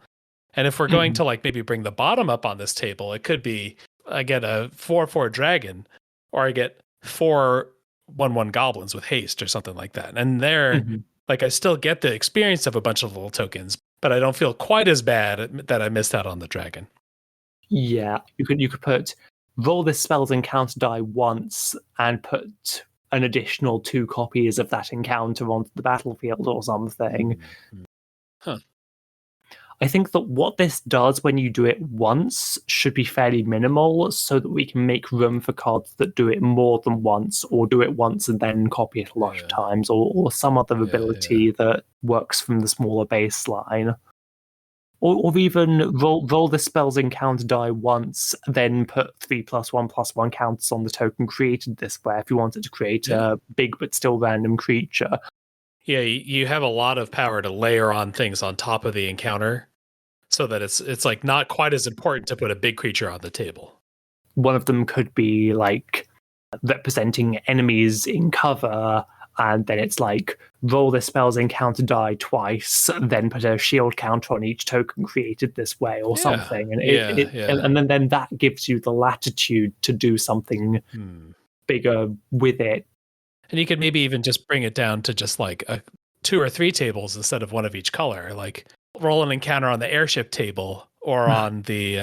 And if we're going to like maybe bring the bottom up on this table, it could be I get a 4/4 dragon, or I get 4/1/1 goblins with haste or something like that. And there, like I still get the experience of a bunch of little tokens, but I don't feel quite as bad that I missed out on the dragon. Yeah, you could put roll this spell's encounter die once and put an additional 2 copies of that encounter onto the battlefield or something. Huh. I think that what this does when you do it once should be fairly minimal, so that we can make room for cards that do it more than once, or do it once and then copy it a lot of times, or some other ability that works from the smaller baseline. Or even roll the spell's encounter die once, then put 3+1/+1 counters on the token created this way if you wanted to create a big but still random creature. Yeah, you have a lot of power to layer on things on top of the encounter, so that it's like not quite as important to put a big creature on the table. One of them could be like representing enemies in cover, and then it's like roll the spell's encounter die twice, then put a shield counter on each token created this way or something. And and then that gives you the latitude to do something bigger with it. And you could maybe even just bring it down to just like 2 or 3 tables instead of one of each color. Like roll an encounter on the airship table or on the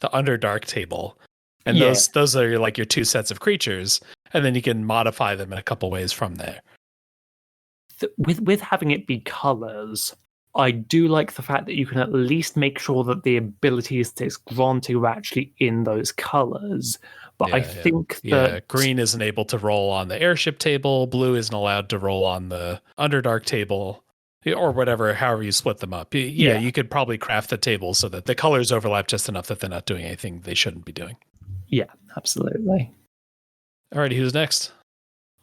Underdark table. And those are like your 2 sets of creatures. And then you can modify them in a couple ways from there. With having it be colors, I do like the fact that you can at least make sure that the abilities that's granted are actually in those colors. But I think that green isn't able to roll on the airship table, blue isn't allowed to roll on the Underdark table, or whatever, however you split them up. You could probably craft the table so that the colors overlap just enough that they're not doing anything they shouldn't be doing. Yeah, absolutely. Alrighty, who's next?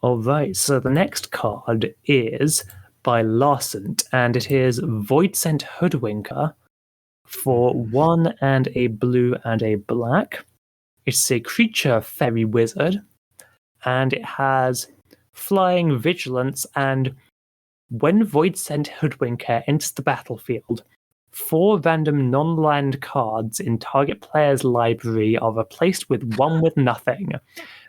All right, so the next card is by Larsent, and it is Voidsent Hoodwinker for 1 and a blue and a black. It's a creature fairy wizard, and it has flying, vigilance, and when Voidsent Hoodwinker enters the battlefield, 4 random non-land cards in target player's library are replaced with 1 with nothing.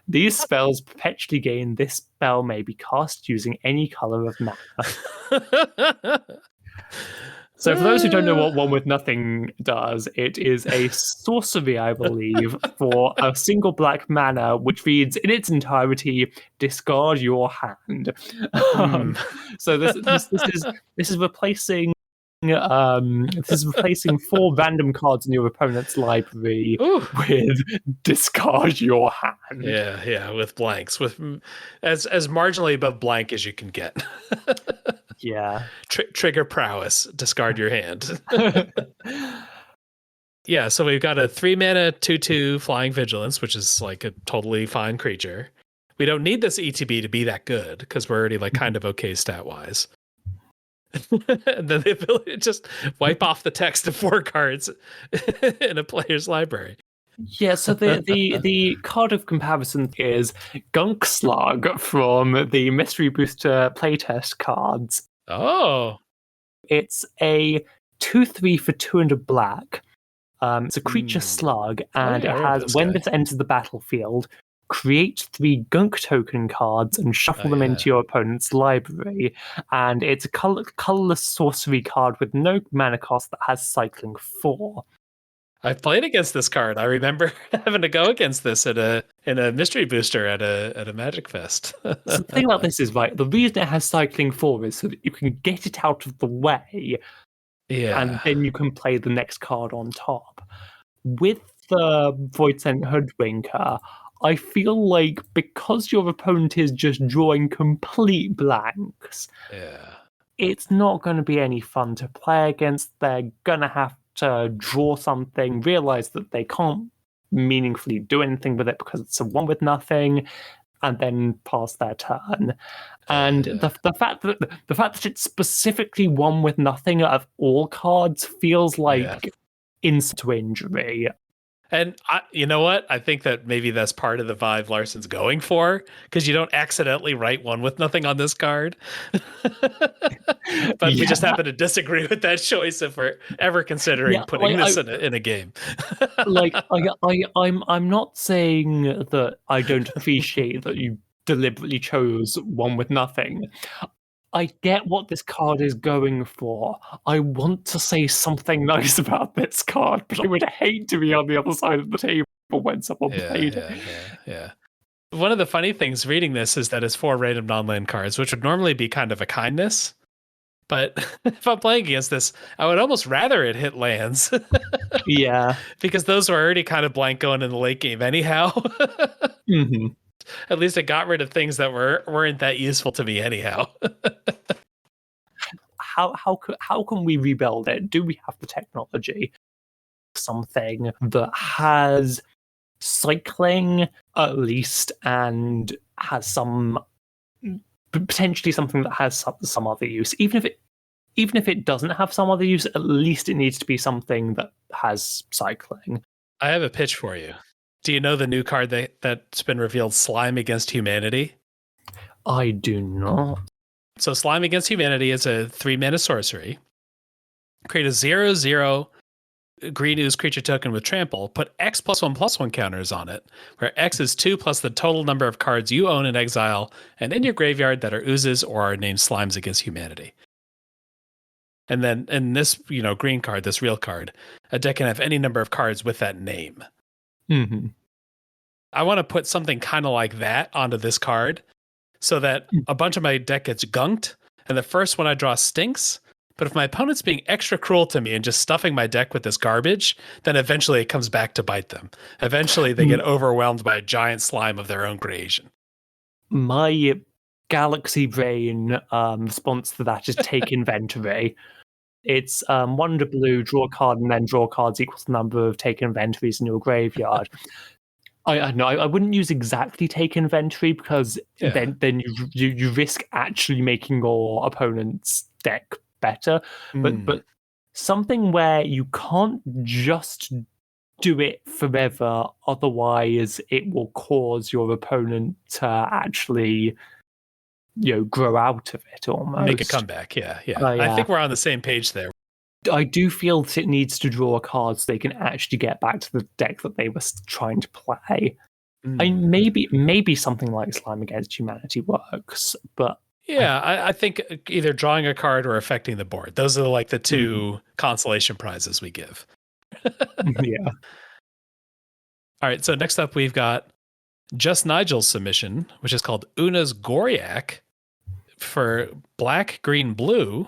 These spells perpetually gain. This spell may be cast using any color of mana. So for those who don't know what 1 with nothing does, it is a sorcery, I believe, for a single black mana, which reads in its entirety, discard your hand. So this is replacing This is replacing 4 random cards in your opponent's library Ooh. with discard your hand. Yeah, with blanks, with as marginally above blank as you can get. Yeah. Trigger prowess, discard your hand. Yeah, so we've got a 3-mana 2/2 flying vigilance, which is like a totally fine creature. We don't need this ETB to be that good because we're already like kind of okay stat wise. And then the ability to just wipe off the text of 4 cards in a player's library. Yeah, so the card of comparison is Gunk Slug from the Mystery Booster playtest cards. Oh. It's a 2/3 for 2 and a black. It's a creature slug, and yeah, I it remember has this when guy. this enters the battlefield, create 3 Gunk token cards and shuffle them into your opponent's library. And it's a colorless sorcery card with no mana cost that has cycling 4. I've played against this card. I remember having to go against this in a mystery booster at a Magic Fest. So the thing about this is, right, the reason it has cycling 4 is so that you can get it out of the way, and then you can play the next card on top. With the Voidsent Hoodwinker, I feel like because your opponent is just drawing complete blanks, it's not going to be any fun to play against. They're going to have to draw something, realize that they can't meaningfully do anything with it because it's a 1 with nothing, and then pass their turn. And the fact that it's specifically 1 with nothing out of all cards feels like insult to injury. And you know what? I think that maybe that's part of the vibe Larson's going for, because you don't accidentally write 1 with nothing on this card. But we just happen to disagree with that choice if we're ever considering putting this in a game. I'm not saying that I don't appreciate that you deliberately chose 1 with nothing. I get what this card is going for. I want to say something nice about this card, but I would hate to be on the other side of the table when someone played it. Yeah. One of the funny things reading this is that it's 4 random non-land cards, which would normally be kind of a kindness. But if I'm playing against this, I would almost rather it hit lands. Yeah. Because those were already kind of blank going in the late game anyhow. Mm-hmm. At least it got rid of things that weren't that useful to me anyhow. How can we rebuild it? Do we have the technology? Something that has cycling at least, and has some potentially something that has some other use. Even if it doesn't have some other use, at least it needs to be something that has cycling. I have a pitch for you. Do you know the new card that's been revealed, Slime Against Humanity? I do not. So Slime Against Humanity is a 3-mana sorcery. Create a 0/0 green ooze creature token with trample. Put X +1/+1 counters on it, where X is 2 plus the total number of cards you own in exile and in your graveyard that are oozes or are named Slimes Against Humanity. And then in this, green card, this real card, a deck can have any number of cards with that name. Mm-hmm. I want to put something kind of like that onto this card so that a bunch of my deck gets gunked, and the first one I draw stinks. But if my opponent's being extra cruel to me and just stuffing my deck with this garbage, then eventually it comes back to bite them. Eventually they get overwhelmed by a giant slime of their own creation. My galaxy brain response to that is take inventory. It's 1 to blue, draw a card, and then draw cards equals the number of take inventories in your graveyard. I wouldn't use exactly take inventory, because then you risk actually making your opponent's deck better. But something where you can't just do it forever, otherwise it will cause your opponent to actually grow out of it almost. Make a comeback, yeah. I think we're on the same page there. I do feel that it needs to draw a card so they can actually get back to the deck that they were trying to play. Maybe something like Slime Against Humanity works, but I think either drawing a card or affecting the board. Those are like the 2 consolation prizes we give. Yeah. All right, so next up we've got Just Nigel's submission, which is called Una's Goriak for black, green, blue.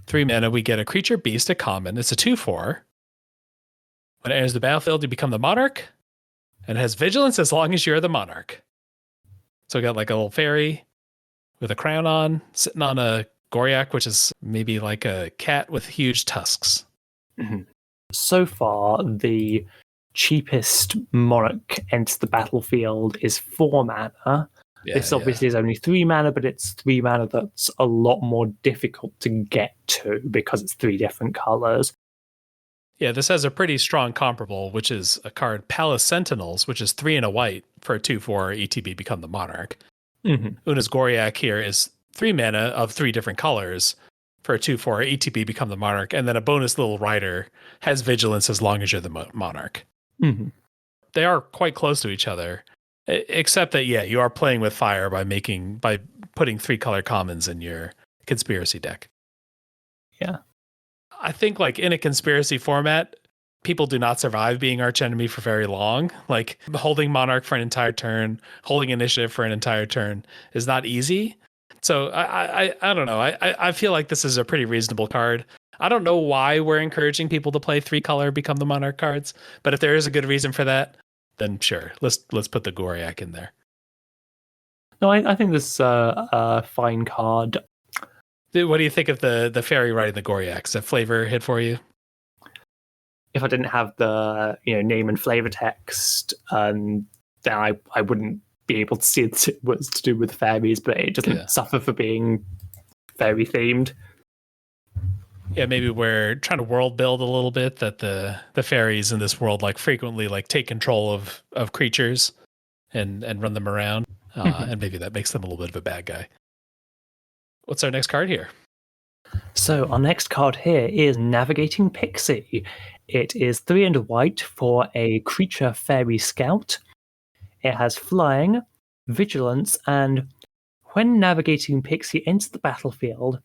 3 mana, we get a creature beast, a common. It's a 2/4. When it enters the battlefield, you become the monarch, and it has vigilance as long as you're the monarch. So we got like a little fairy with a crown on, sitting on a Goriak, which is maybe like a cat with huge tusks. Mhm. So far, the cheapest monarch enters the battlefield is 4 mana. Yeah, This obviously is only 3 mana, but it's 3 mana that's a lot more difficult to get to because it's 3 different colors. Yeah, this has a pretty strong comparable, which is a card Palace Sentinels, which is 3 and a white for a 2/4 ETB become the monarch. Una's Goriak here is 3 mana of 3 different colors for a 2/4 ETB become the monarch, and then a bonus little rider has vigilance as long as you're the monarch. They are quite close to each other, except that you are playing with fire by putting 3 color commons in your conspiracy deck. Yeah. I think like in a conspiracy format, people do not survive being archenemy for very long. Like holding monarch for an entire turn, holding initiative for an entire turn is not easy. So I don't know. I feel like this is a pretty reasonable card. I don't know why we're encouraging people to play 3 color become the monarch cards, but if there is a good reason for that, then sure, let's put the Goriak in there. No, I think this is a fine card. What do you think of the fairy riding the Goriak? Is that flavor hit for you? If I didn't have the name and flavor text, then I wouldn't be able to see it was to do with fairies, but it doesn't suffer for being fairy themed. Yeah, maybe we're trying to world build a little bit that the fairies in this world like frequently like take control of creatures and run them around, and maybe that makes them a little bit of a bad guy. What's our next card here? So our next card here is Navigating Pixie. It is 3 and a white for a creature fairy scout. It has flying, vigilance, and when Navigating Pixie enters the battlefield,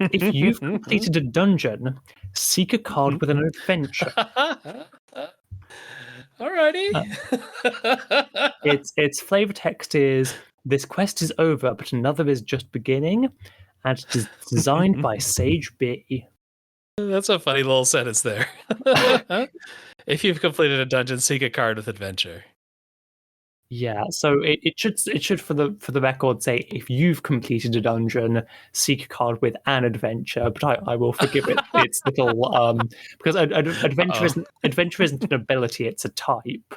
if you've completed a dungeon, seek a card with an adventure. Alrighty. Its flavor text is, this quest is over, but another is just beginning, and it is designed by Sage B. That's a funny little sentence there. If you've completed a dungeon, seek a card with adventure. Yeah, so it should for the record say, if you've completed a dungeon, seek a card with an adventure. But I will forgive it its little because adventure isn't an ability, it's a type.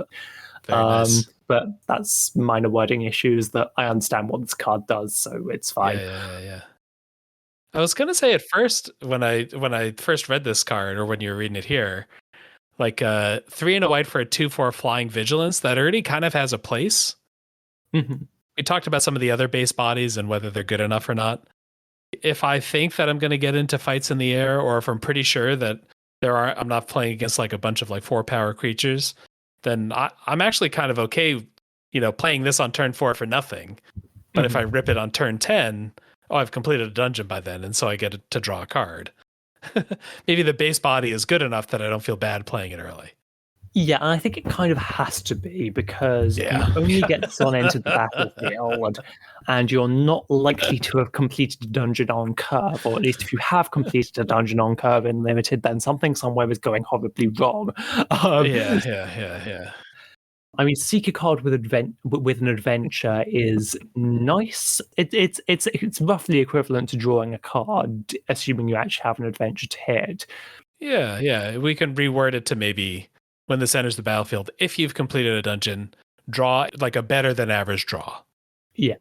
Very nice. But that's minor wording issues that I understand what this card does, so it's fine. Yeah. I was gonna say at first when I first read this card, or when you were reading it here, like 3 and a white for a 2/4 flying vigilance, that already kind of has a place. We talked about some of the other base bodies and whether they're good enough or not. If I think that I'm going to get into fights in the air, or if I'm pretty sure that I'm not playing against like a bunch of like 4-power creatures, then I'm actually kind of okay, playing this on turn 4 for nothing. But if I rip it on turn 10, I've completed a dungeon by then, and so I get to draw a card. Maybe the base body is good enough that I don't feel bad playing it early. Yeah, I think it kind of has to be, because you only get this on into the battlefield, and you're not likely to have completed a dungeon on curve, or at least if you have completed a dungeon on curve in limited, then something somewhere is going horribly wrong. Yeah. I mean, seek a card with an adventure is nice. It's roughly equivalent to drawing a card, assuming you actually have an adventure to hit. Yeah. We can reword it to maybe when this enters the battlefield, if you've completed a dungeon, draw like a better than average draw. Yeah.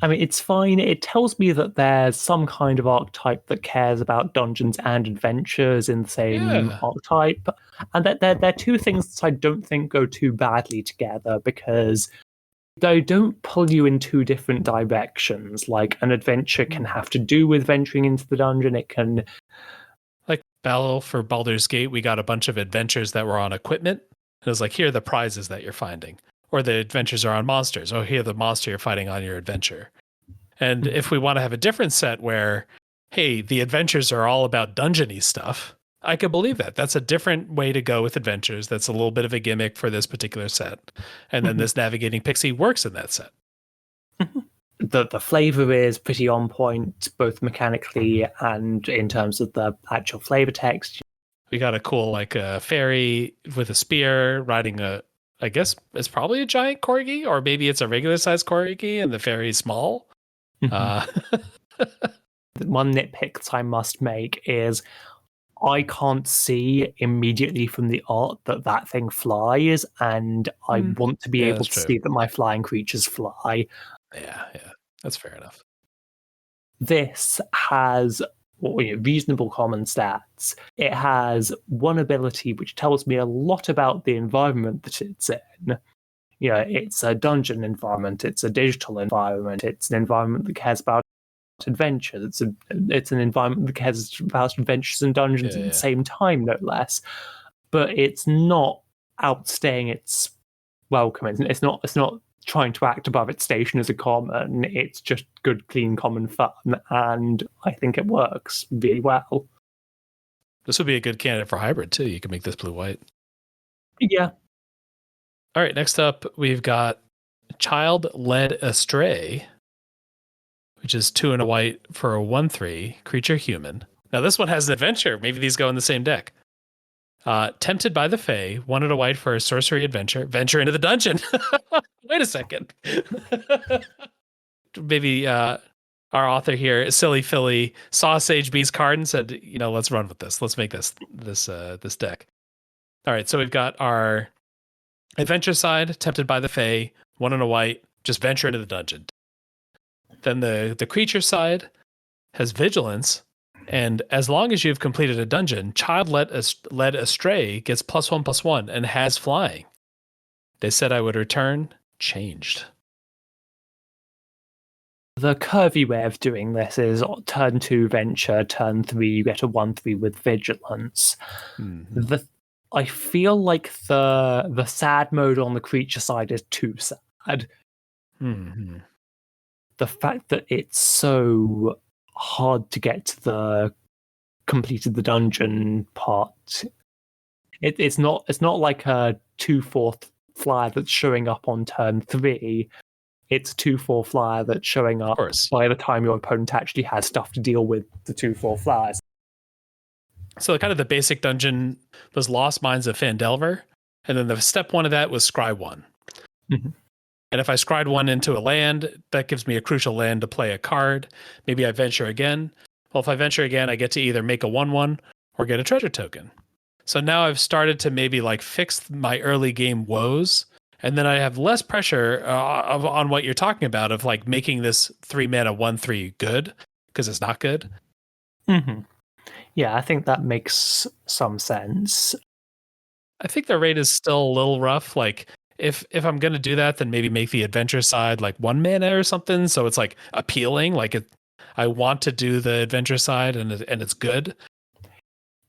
I mean, it's fine. It tells me that there's some kind of archetype that cares about dungeons and adventures in the same archetype. And that they're two things that I don't think go too badly together, because they don't pull you in two different directions. Like, an adventure can have to do with venturing into the dungeon. It can... Like Battle for Baldur's Gate, we got a bunch of adventures that were on equipment. It was like, here are the prizes that you're finding. Or the adventures are on monsters. Oh, here, the monster you're fighting on your adventure. And if we want to have a different set where, hey, the adventures are all about dungeony stuff, I could believe that. That's a different way to go with adventures. That's a little bit of a gimmick for this particular set. And then this Navigating Pixie works in that set. the flavor is pretty on point, both mechanically and in terms of the actual flavor text. We got a cool like fairy with a spear riding I guess it's probably a giant corgi, or maybe it's a regular sized corgi and the fairy's small. Uh, One nitpick that I must make is I can't see immediately from the art that thing flies, and I want to be able that's to true. see that my flying creatures fly. Yeah, that's fair enough. This has reasonable common stats. It has one ability which tells me a lot about the environment that it's in. It's a dungeon environment, it's a digital environment, it's an environment that cares about adventure. It's an environment that cares about adventures and dungeons at the same time, no less. But it's not outstaying its welcome. It's not trying to act above its station as a common. It's just good, clean, common fun, and I think it works really well. This would be a good candidate for hybrid too. You can make this blue-white. Yeah. All right, next up we've got Child Led Astray, which is 2 and a white for a 1/3 creature human. Now this one has an adventure. Maybe these go in the same deck. Tempted by the Fae, 1 and a white for a sorcery adventure. Venture into the dungeon. Wait a second. Maybe our author here, Silly Philly, saw Sage B's card and said, let's run with this. Let's make this deck. All right, so we've got our adventure side, Tempted by the Fae, 1 and a white, just venture into the dungeon. Then the creature side has vigilance, and as long as you've completed a dungeon, Child Led Astray gets +1/+1 and has flying. They said I would return changed. The curvy way of doing this is turn 2 venture, turn 3 you get a 1/3 with vigilance. Mm-hmm. I feel like the sad mode on the creature side is too sad. Mm-hmm. The fact that it's so hard to get to the completed the dungeon part, it's not like a 2/4 flyer that's showing up on turn 3. It's a 2/4 flyer that's showing up by the time your opponent actually has stuff to deal with the 2/4 flyers. So kind of the basic dungeon was Lost Mines of Phandelver, and then the step 1 of that was Scry 1. Mm-hmm. And if I scried 1 into a land, that gives me a crucial land to play a card. Maybe I venture again. Well, if I venture again, I get to either make a 1/1 or get a treasure token. So now I've started to maybe like fix my early game woes, and then I have less pressure on what you're talking about of like making this 3 mana 1/3 good, because it's not good. Mm-hmm. Yeah, I think that makes some sense. I think the rate is still a little rough. Like if I'm going to do that, then maybe make the adventure side like 1 mana or something, so it's like appealing. Like I want to do the adventure side, and it's good.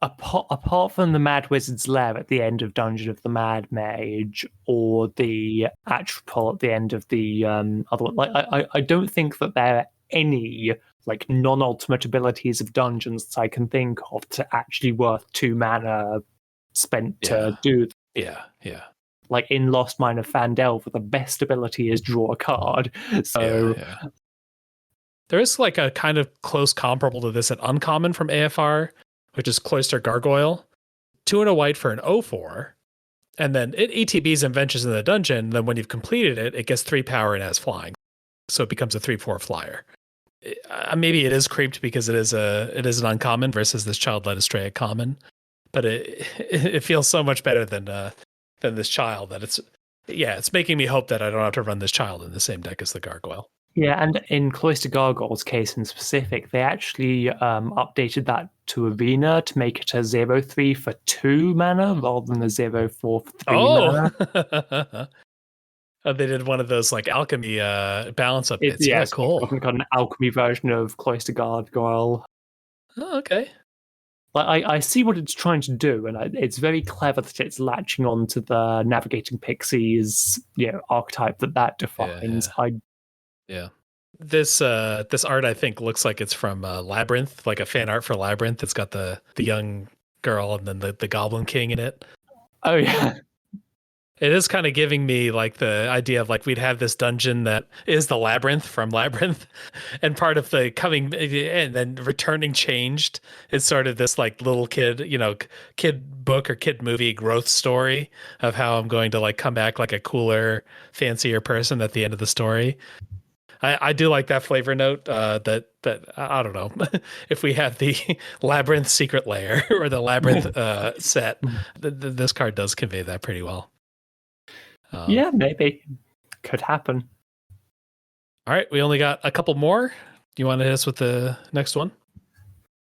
Apart from the Mad Wizard's Lair at the end of Dungeon of the Mad Mage, or the Atropol at the end of the other one, like I don't think that there are any like non-ultimate abilities of dungeons that I can think of to actually worth 2 mana spent to do. Yeah. Like in Lost Mine of Phandelver, the best ability is draw a card. So there is like a kind of close comparable to this at uncommon from AFR, which is Cloister Gargoyle. 2 and a white for an 0/4. And then it ETBs and ventures in the dungeon. Then when you've completed it, it gets 3 power and has flying. So it becomes a 3/4 flyer. Maybe it is creeped because it is an uncommon versus this Child Led Astray a common. But it feels so much better than this child that it's making me hope that I don't have to run this child in the same deck as the Gargoyle. Yeah, and in Cloister Gargoyle's case in specific, they actually updated that to Arena to make it a 0/3 for 2 mana rather than a 0/4 for 3 mana. Oh, they did one of those like alchemy balance updates. Cool. It's got an alchemy version of Cloister Gargoyle. Oh, okay. Like I see what it's trying to do, and it's very clever that it's latching on to the Navigating Pixies, archetype that defines. Yeah. This art I think looks like it's from Labyrinth, like a fan art for Labyrinth. It's got the young girl and then the Goblin King in it. Oh yeah. It is kind of giving me like the idea of like we'd have this dungeon that is the labyrinth from Labyrinth, and part of the coming and then returning changed is sort of this like little kid, kid book or kid movie growth story of how I'm going to like come back like a cooler, fancier person at the end of the story. I do like that flavor note. That I don't know if we have the Labyrinth secret layer or the Labyrinth set. This card does convey that pretty well. Yeah, maybe. Could happen. All right, we only got a couple more. Do you want to hit us with the next one?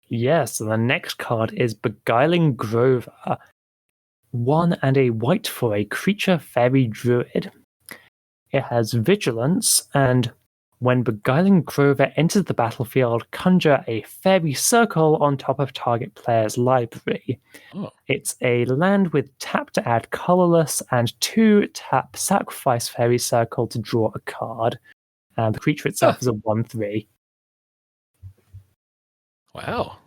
Yes, so the next card is Beguiling Grover. 1 and a white for a creature fairy druid. It has vigilance, and when Beguiling Grover enters the battlefield, conjure a fairy circle on top of target player's library. Oh. It's a land with tap to add colorless and 2 tap sacrifice fairy circle to draw a card. And the creature itself is a 1/3. Wow.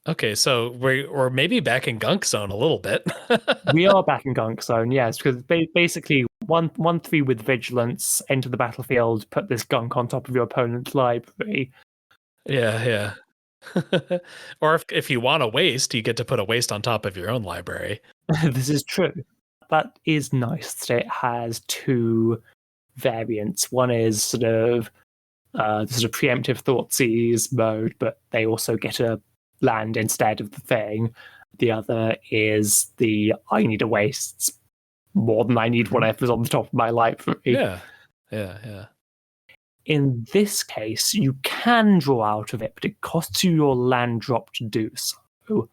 Okay, so we're maybe back in Gunk Zone a little bit. We are back in Gunk Zone, yes, because basically 1/3 with vigilance, enter the battlefield, put this gunk on top of your opponent's library. Yeah. Or if you want a waste, you get to put a waste on top of your own library. This is true. That is nice that it has 2 variants. One is sort of preemptive Thoughtseize mode, but they also get a land instead of the thing. The other is the I need a waste more than I need whatever's on the top of my library. Yeah. In this case, you can draw out of it, but it costs you your land drop to do so.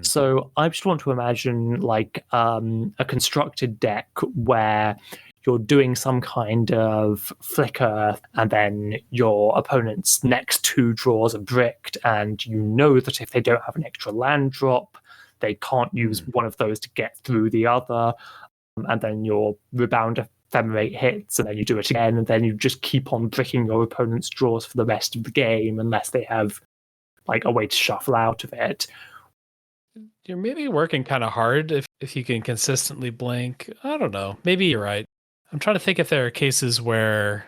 So I just want to imagine like a constructed deck where you're doing some kind of flicker, and then your opponent's next 2 draws are bricked, and you know that if they don't have an extra land drop, they can't use one of those to get through the other, and then your rebound ephemerate hits, and then you do it again, and then you just keep on bricking your opponent's draws for the rest of the game unless they have like a way to shuffle out of it. You're maybe working kind of hard if you can consistently blank. I don't know. Maybe you're right. I'm trying to think if there are cases where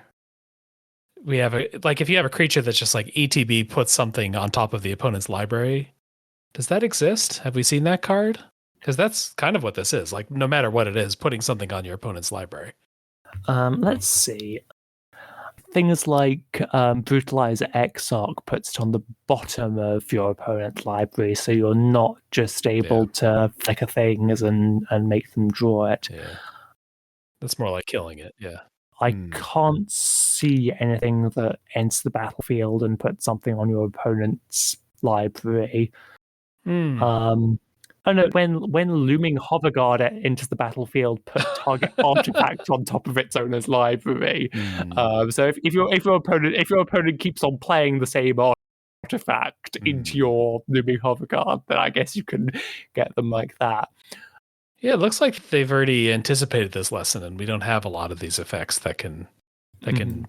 we have if you have a creature that's just like ETB puts something on top of the opponent's library. Does that exist? Have we seen that card? Because that's kind of what this is. Like, no matter what it is, putting something on your opponent's library. Let's see. Things like Brutalizer Exarch puts it on the bottom of your opponent's library, so you're not just able to flicker things and make them draw it. Yeah. That's more like killing it, yeah. I can't see anything that enters the battlefield and puts something on your opponent's library. Oh no, when Looming Hoverguard enters the battlefield, put target artifact on top of its owner's library. So if your opponent keeps on playing the same artifact into your Looming Hoverguard, then I guess you can get them like that. Yeah, it looks like they've already anticipated this lesson, and we don't have a lot of these effects that can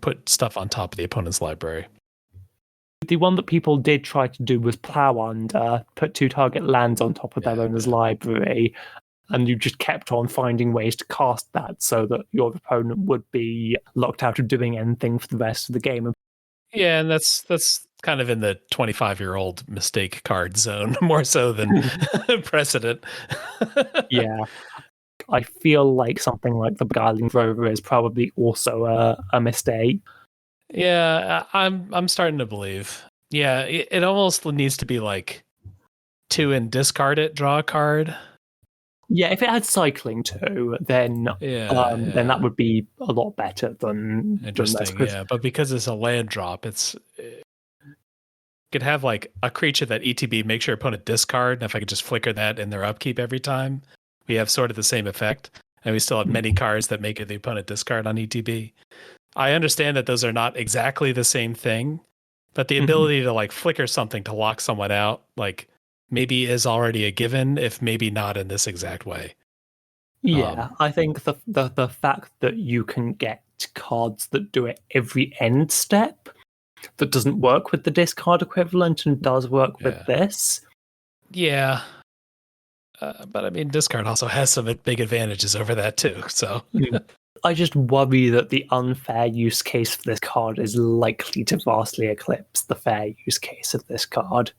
put stuff on top of the opponent's library. The one that people did try to do was Plow Under, put 2 target lands on top of their owner's library, and you just kept on finding ways to cast that so that your opponent would be locked out of doing anything for the rest of the game. Yeah, and that's kind of in the 25-year-old mistake card zone, more so than precedent. Yeah. I feel like something like the Beguiling Grover is probably also a mistake. Yeah, I'm starting to believe. Yeah, it almost needs to be like 2 and discard it, draw a card. Yeah, if it had cycling too, then then that would be a lot better than interesting. Yeah, but because it's a land drop, it could have like a creature that ETB makes your opponent discard, and if I could just flicker that in their upkeep every time, we have sort of the same effect, and we still have many cards that make it the opponent discard on ETB. I understand that those are not exactly the same thing, but the ability to like flicker something to lock someone out, like maybe is already a given, if maybe not in this exact way. Yeah, I think the fact that you can get cards that do it every end step that doesn't work with the discard equivalent and does work with this. Yeah. But I mean, discard also has some big advantages over that too. So I just worry that the unfair use case for this card is likely to vastly eclipse the fair use case of this card.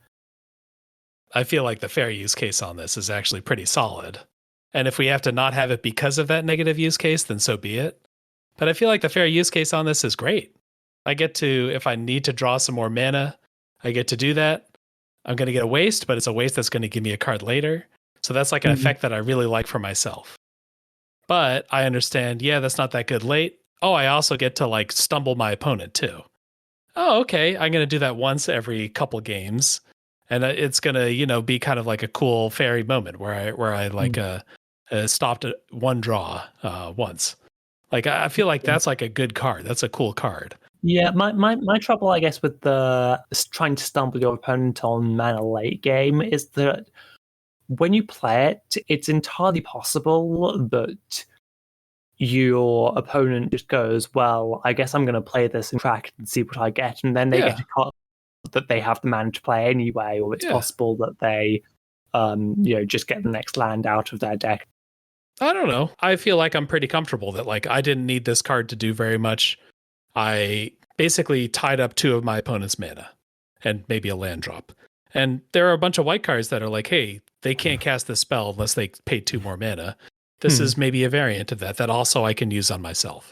I feel like the fair use case on this is actually pretty solid. And if we have to not have it because of that negative use case, then so be it. But I feel like the fair use case on this is great. I get to, if I need to draw some more mana, I get to do that. I'm going to get a waste, but it's a waste that's going to give me a card later. So that's like an effect that I really like for myself. But I understand, yeah, that's not that good late. Oh, I also get to like stumble my opponent too. Oh, okay. I'm going to do that once every couple games. And it's going to, be kind of like a cool fairy moment where I like stopped at one draw once. Like I feel like that's like a good card. That's a cool card. Yeah, my trouble, I guess, with the trying to stumble your opponent on mana late game is that when you play it, it's entirely possible that your opponent just goes, well, I guess I'm going to play this and track and see what I get, and then they get a card that they have the mana to play anyway, or it's possible that they, just get the next land out of their deck. I don't know. I feel like I'm pretty comfortable that like I didn't need this card to do very much. I basically tied up 2 of my opponent's mana and maybe a land drop. And there are a bunch of white cards that are like, hey, they can't cast this spell unless they pay 2 more mana. This is maybe a variant of that also I can use on myself.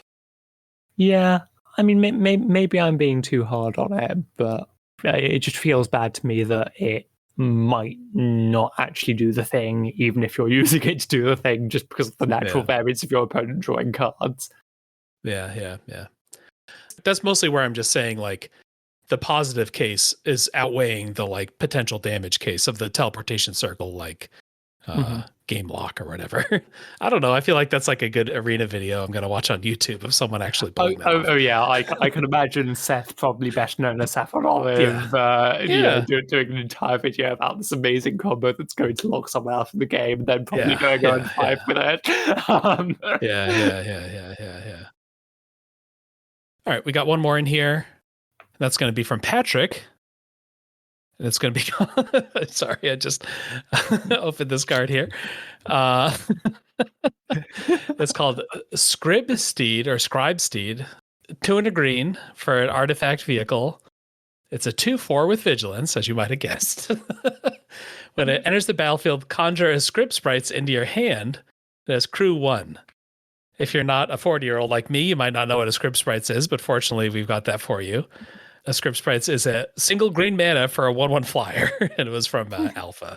Yeah, I mean, maybe I'm being too hard on it, but it just feels bad to me that it might not actually do the thing, even if you're using it to do the thing, just because of the natural variance of your opponent drawing cards. Yeah. That's mostly where I'm just saying, like, the positive case is outweighing the, like, potential damage case of the teleportation circle, like, game lock or whatever. I don't know. I feel like that's like a good arena video I'm going to watch on YouTube of someone actually pulling that off. Oh, yeah. I can imagine Seth, probably better known as Seth on Olive, doing an entire video about this amazing combo that's going to lock someone out of the game, and then probably going on 5 with it. Yeah. All right, we got one more in here. That's going to be from Patrick. And it's going to be... Sorry, I just opened this card here. It's called Scribe Steed or Scribe Steed. 2 and a green for an artifact vehicle. It's a 2/4 with vigilance, as you might have guessed. When it enters the battlefield, conjure a script sprites into your hand that has crew 1. If you're not a 40-year-old like me, you might not know what a script sprites is, but fortunately, we've got that for you. A script sprites is a single green mana for a 1/1 flyer, and it was from Alpha.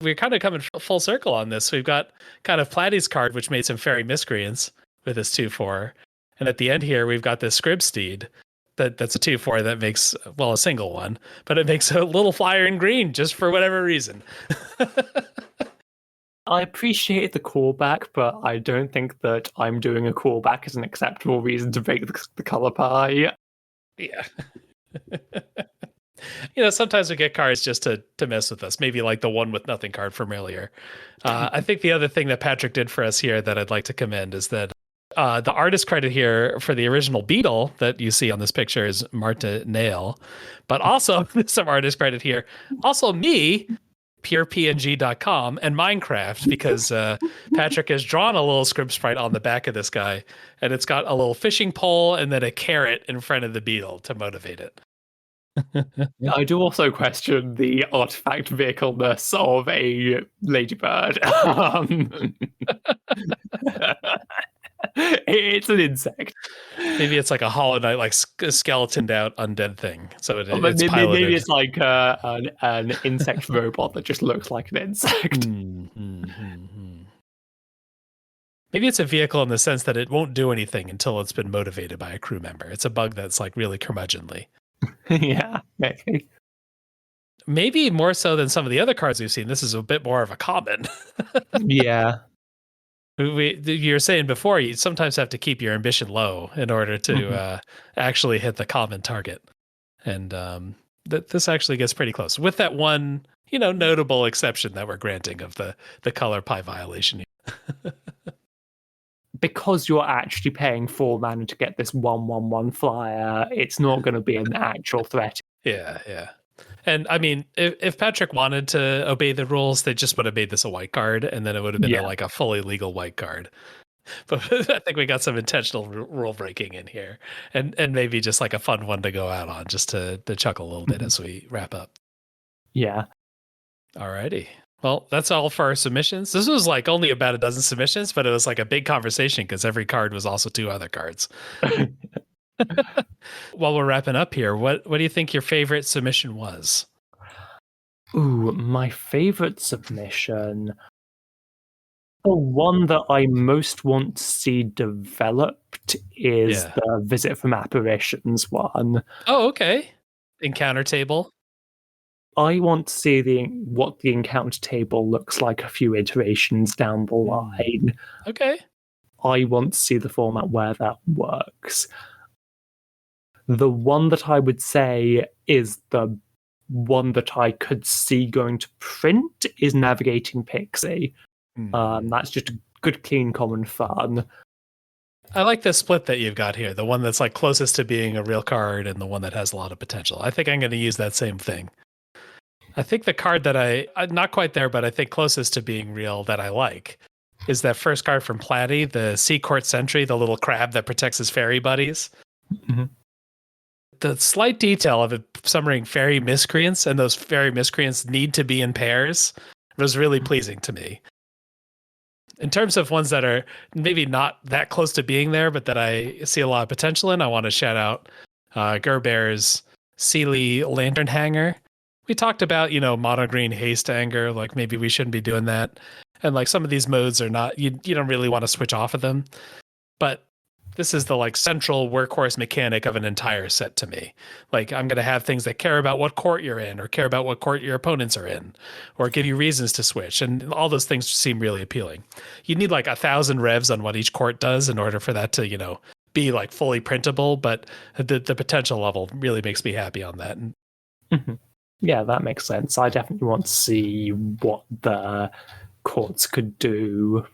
We're kind of coming full circle on this. We've got kind of Platy's card, which made some fairy miscreants with his 2/4. And at the end here, we've got this Scrib Steed that's a 2/4 that makes, well, a single one, but it makes a little flyer in green just for whatever reason. I appreciate the callback, but I don't think that I'm doing a callback is an acceptable reason to break the color pie. Yeah. Sometimes we get cards just to mess with us. Maybe like the one with nothing card from earlier. I think the other thing that Patrick did for us here that I'd like to commend is that the artist credit here for the original Beetle that you see on this picture is Marta Nail, but also some artist credit here. Also me, purepng.com, and Minecraft, because Patrick has drawn a little script sprite on the back of this guy, and it's got a little fishing pole and then a carrot in front of the beetle to motivate it. I do also question the artifact vehicleness of a ladybird. It's an insect. Maybe it's like a Hollow Knight, like skeletoned out undead thing. So it's maybe piloted. It's like an insect robot that just looks like an insect. Maybe it's a vehicle in the sense that it won't do anything until it's been motivated by a crew member. It's a bug that's like really curmudgeonly. Yeah, maybe. Maybe more so than some of the other cards we've seen. This is a bit more of a common. Yeah. You were saying before, you sometimes have to keep your ambition low in order to actually hit the common target. And this actually gets pretty close. With that one, notable exception that we're granting of the color pie violation. Because you're actually paying 4 mana to get this 1/1/1 flyer, it's not going to be an actual threat. Yeah. And I mean, if Patrick wanted to obey the rules, they just would have made this a white card, and then it would have been Yeah. like a fully legal white card. But I think we got some intentional rule breaking in here, and maybe just like a fun one to go out on, just to chuckle a little bit as we wrap up. Yeah. Alrighty. Well, that's all for our submissions. This was like only about a dozen submissions, but it was like a big conversation because every card was also two other cards. While we're wrapping up here, what do you think your favorite submission was? Ooh, my favorite submission. The one that I most want to see developed is Yeah. the Visit from Apparitions one. Oh, okay. Encounter table. I want to see what the encounter table looks like a few iterations down the line. Okay. I want to see the format where that works. The one that I would say is the one that I could see going to print is Navigating Pixie. That's just a good, clean, common fun. I like the split that you've got here. The one that's like closest to being a real card and the one that has a lot of potential. I think I'm going to use that same thing. I think the card that I'm not quite there, but I think closest to being real that I like is that first card from Platy, the Sea Court Sentry, the little crab that protects his fairy buddies. Mm-hmm. The slight detail of it summoning fairy miscreants, and those fairy miscreants need to be in pairs, was really pleasing to me. In terms of ones that are maybe not that close to being there, but that I see a lot of potential in, I want to shout out Gerbear's Sealy Lantern Hanger. We talked about, mono green haste anger, like maybe we shouldn't be doing that. And like some of these modes are not, you don't really want to switch off of them. But this is the like central workhorse mechanic of an entire set to me. Like I'm going to have things that care about what court you're in or care about what court your opponents are in or give you reasons to switch. And all those things seem really appealing. You need like 1,000 revs on what each court does in order for that to, be like fully printable. But the potential level really makes me happy on that. Mm-hmm. Yeah, that makes sense. I definitely want to see what the courts could do.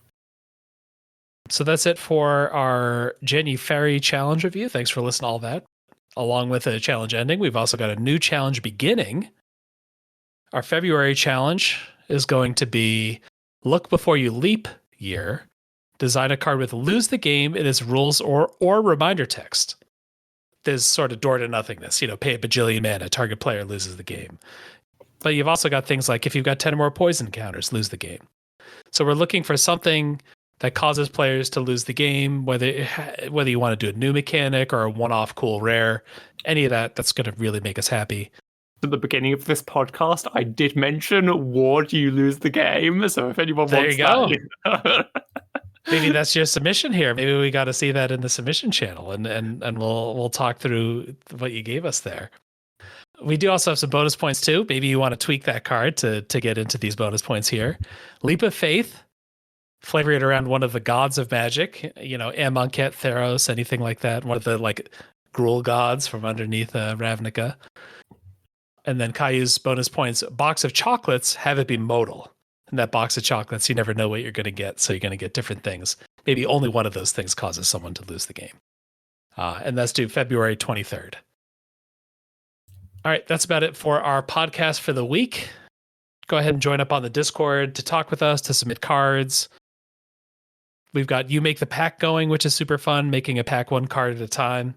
So that's it for our Janu-Faerie challenge review. Thanks for listening to all that. Along with a challenge ending, we've also got a new challenge beginning. Our February challenge is going to be Look Before You Leap year. Design a card with lose the game in its rules or reminder text. There's sort of door to nothingness, pay a bajillion mana, target player loses the game. But you've also got things like if you've got 10 or more poison counters, lose the game. So we're looking for something that causes players to lose the game, whether you want to do a new mechanic or a one-off cool rare, any of that's going to really make us happy. At the beginning of this podcast, I did mention war do you lose the game, so if anyone wants that. Maybe that's your submission here. Maybe we got to see that in the submission channel, and we'll talk through what you gave us there. We do also have some bonus points too. Maybe you want to tweak that card to get into these bonus points here. Leap of Faith. Flavor it around one of the gods of magic, Amonkhet, Theros, anything like that. One of the like Gruul gods from underneath Ravnica. And then Kayu's bonus points, box of chocolates, have it be modal. And that box of chocolates, you never know what you're going to get. So you're going to get different things. Maybe only one of those things causes someone to lose the game. And that's due February 23rd. All right, that's about it for our podcast for the week. Go ahead and join up on the Discord to talk with us, to submit cards. We've got You Make the Pack going, which is super fun, making a pack one card at a time.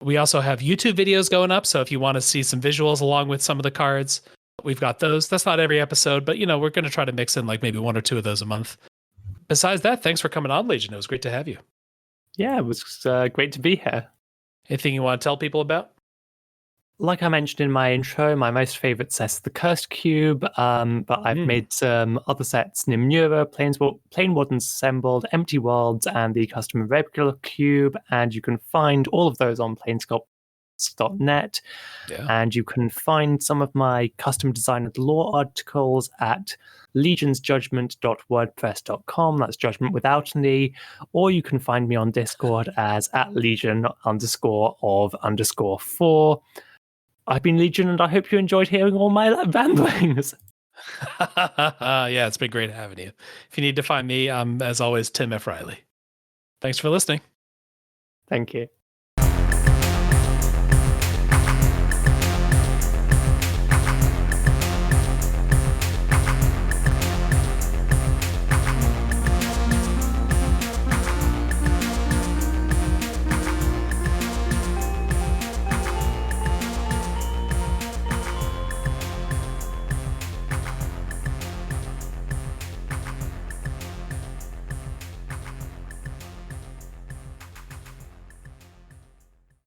We also have YouTube videos going up, so if you want to see some visuals along with some of the cards, we've got those. That's not every episode, but we're going to try to mix in like maybe one or two of those a month. Besides that, thanks for coming on, Legion. It was great to have you. Yeah, it was great to be here. Anything you want to tell people about? Like I mentioned in my intro, my most favorite set is the Cursed Cube, but I've made some other sets: Nimura, Plain Wardens Assembled, Empty Worlds, and the custom Regular Cube, and you can find all of those on planesculpt.net. Yeah. And you can find some of my custom designed lore articles at legionsjudgment.wordpress.com. That's judgment without an E. Or you can find me on Discord as @legion_of_4. I've been Legion, and I hope you enjoyed hearing all my ramblings. Yeah, it's been great having you. If you need to find me, I'm, as always, Tim F. Riley. Thanks for listening. Thank you.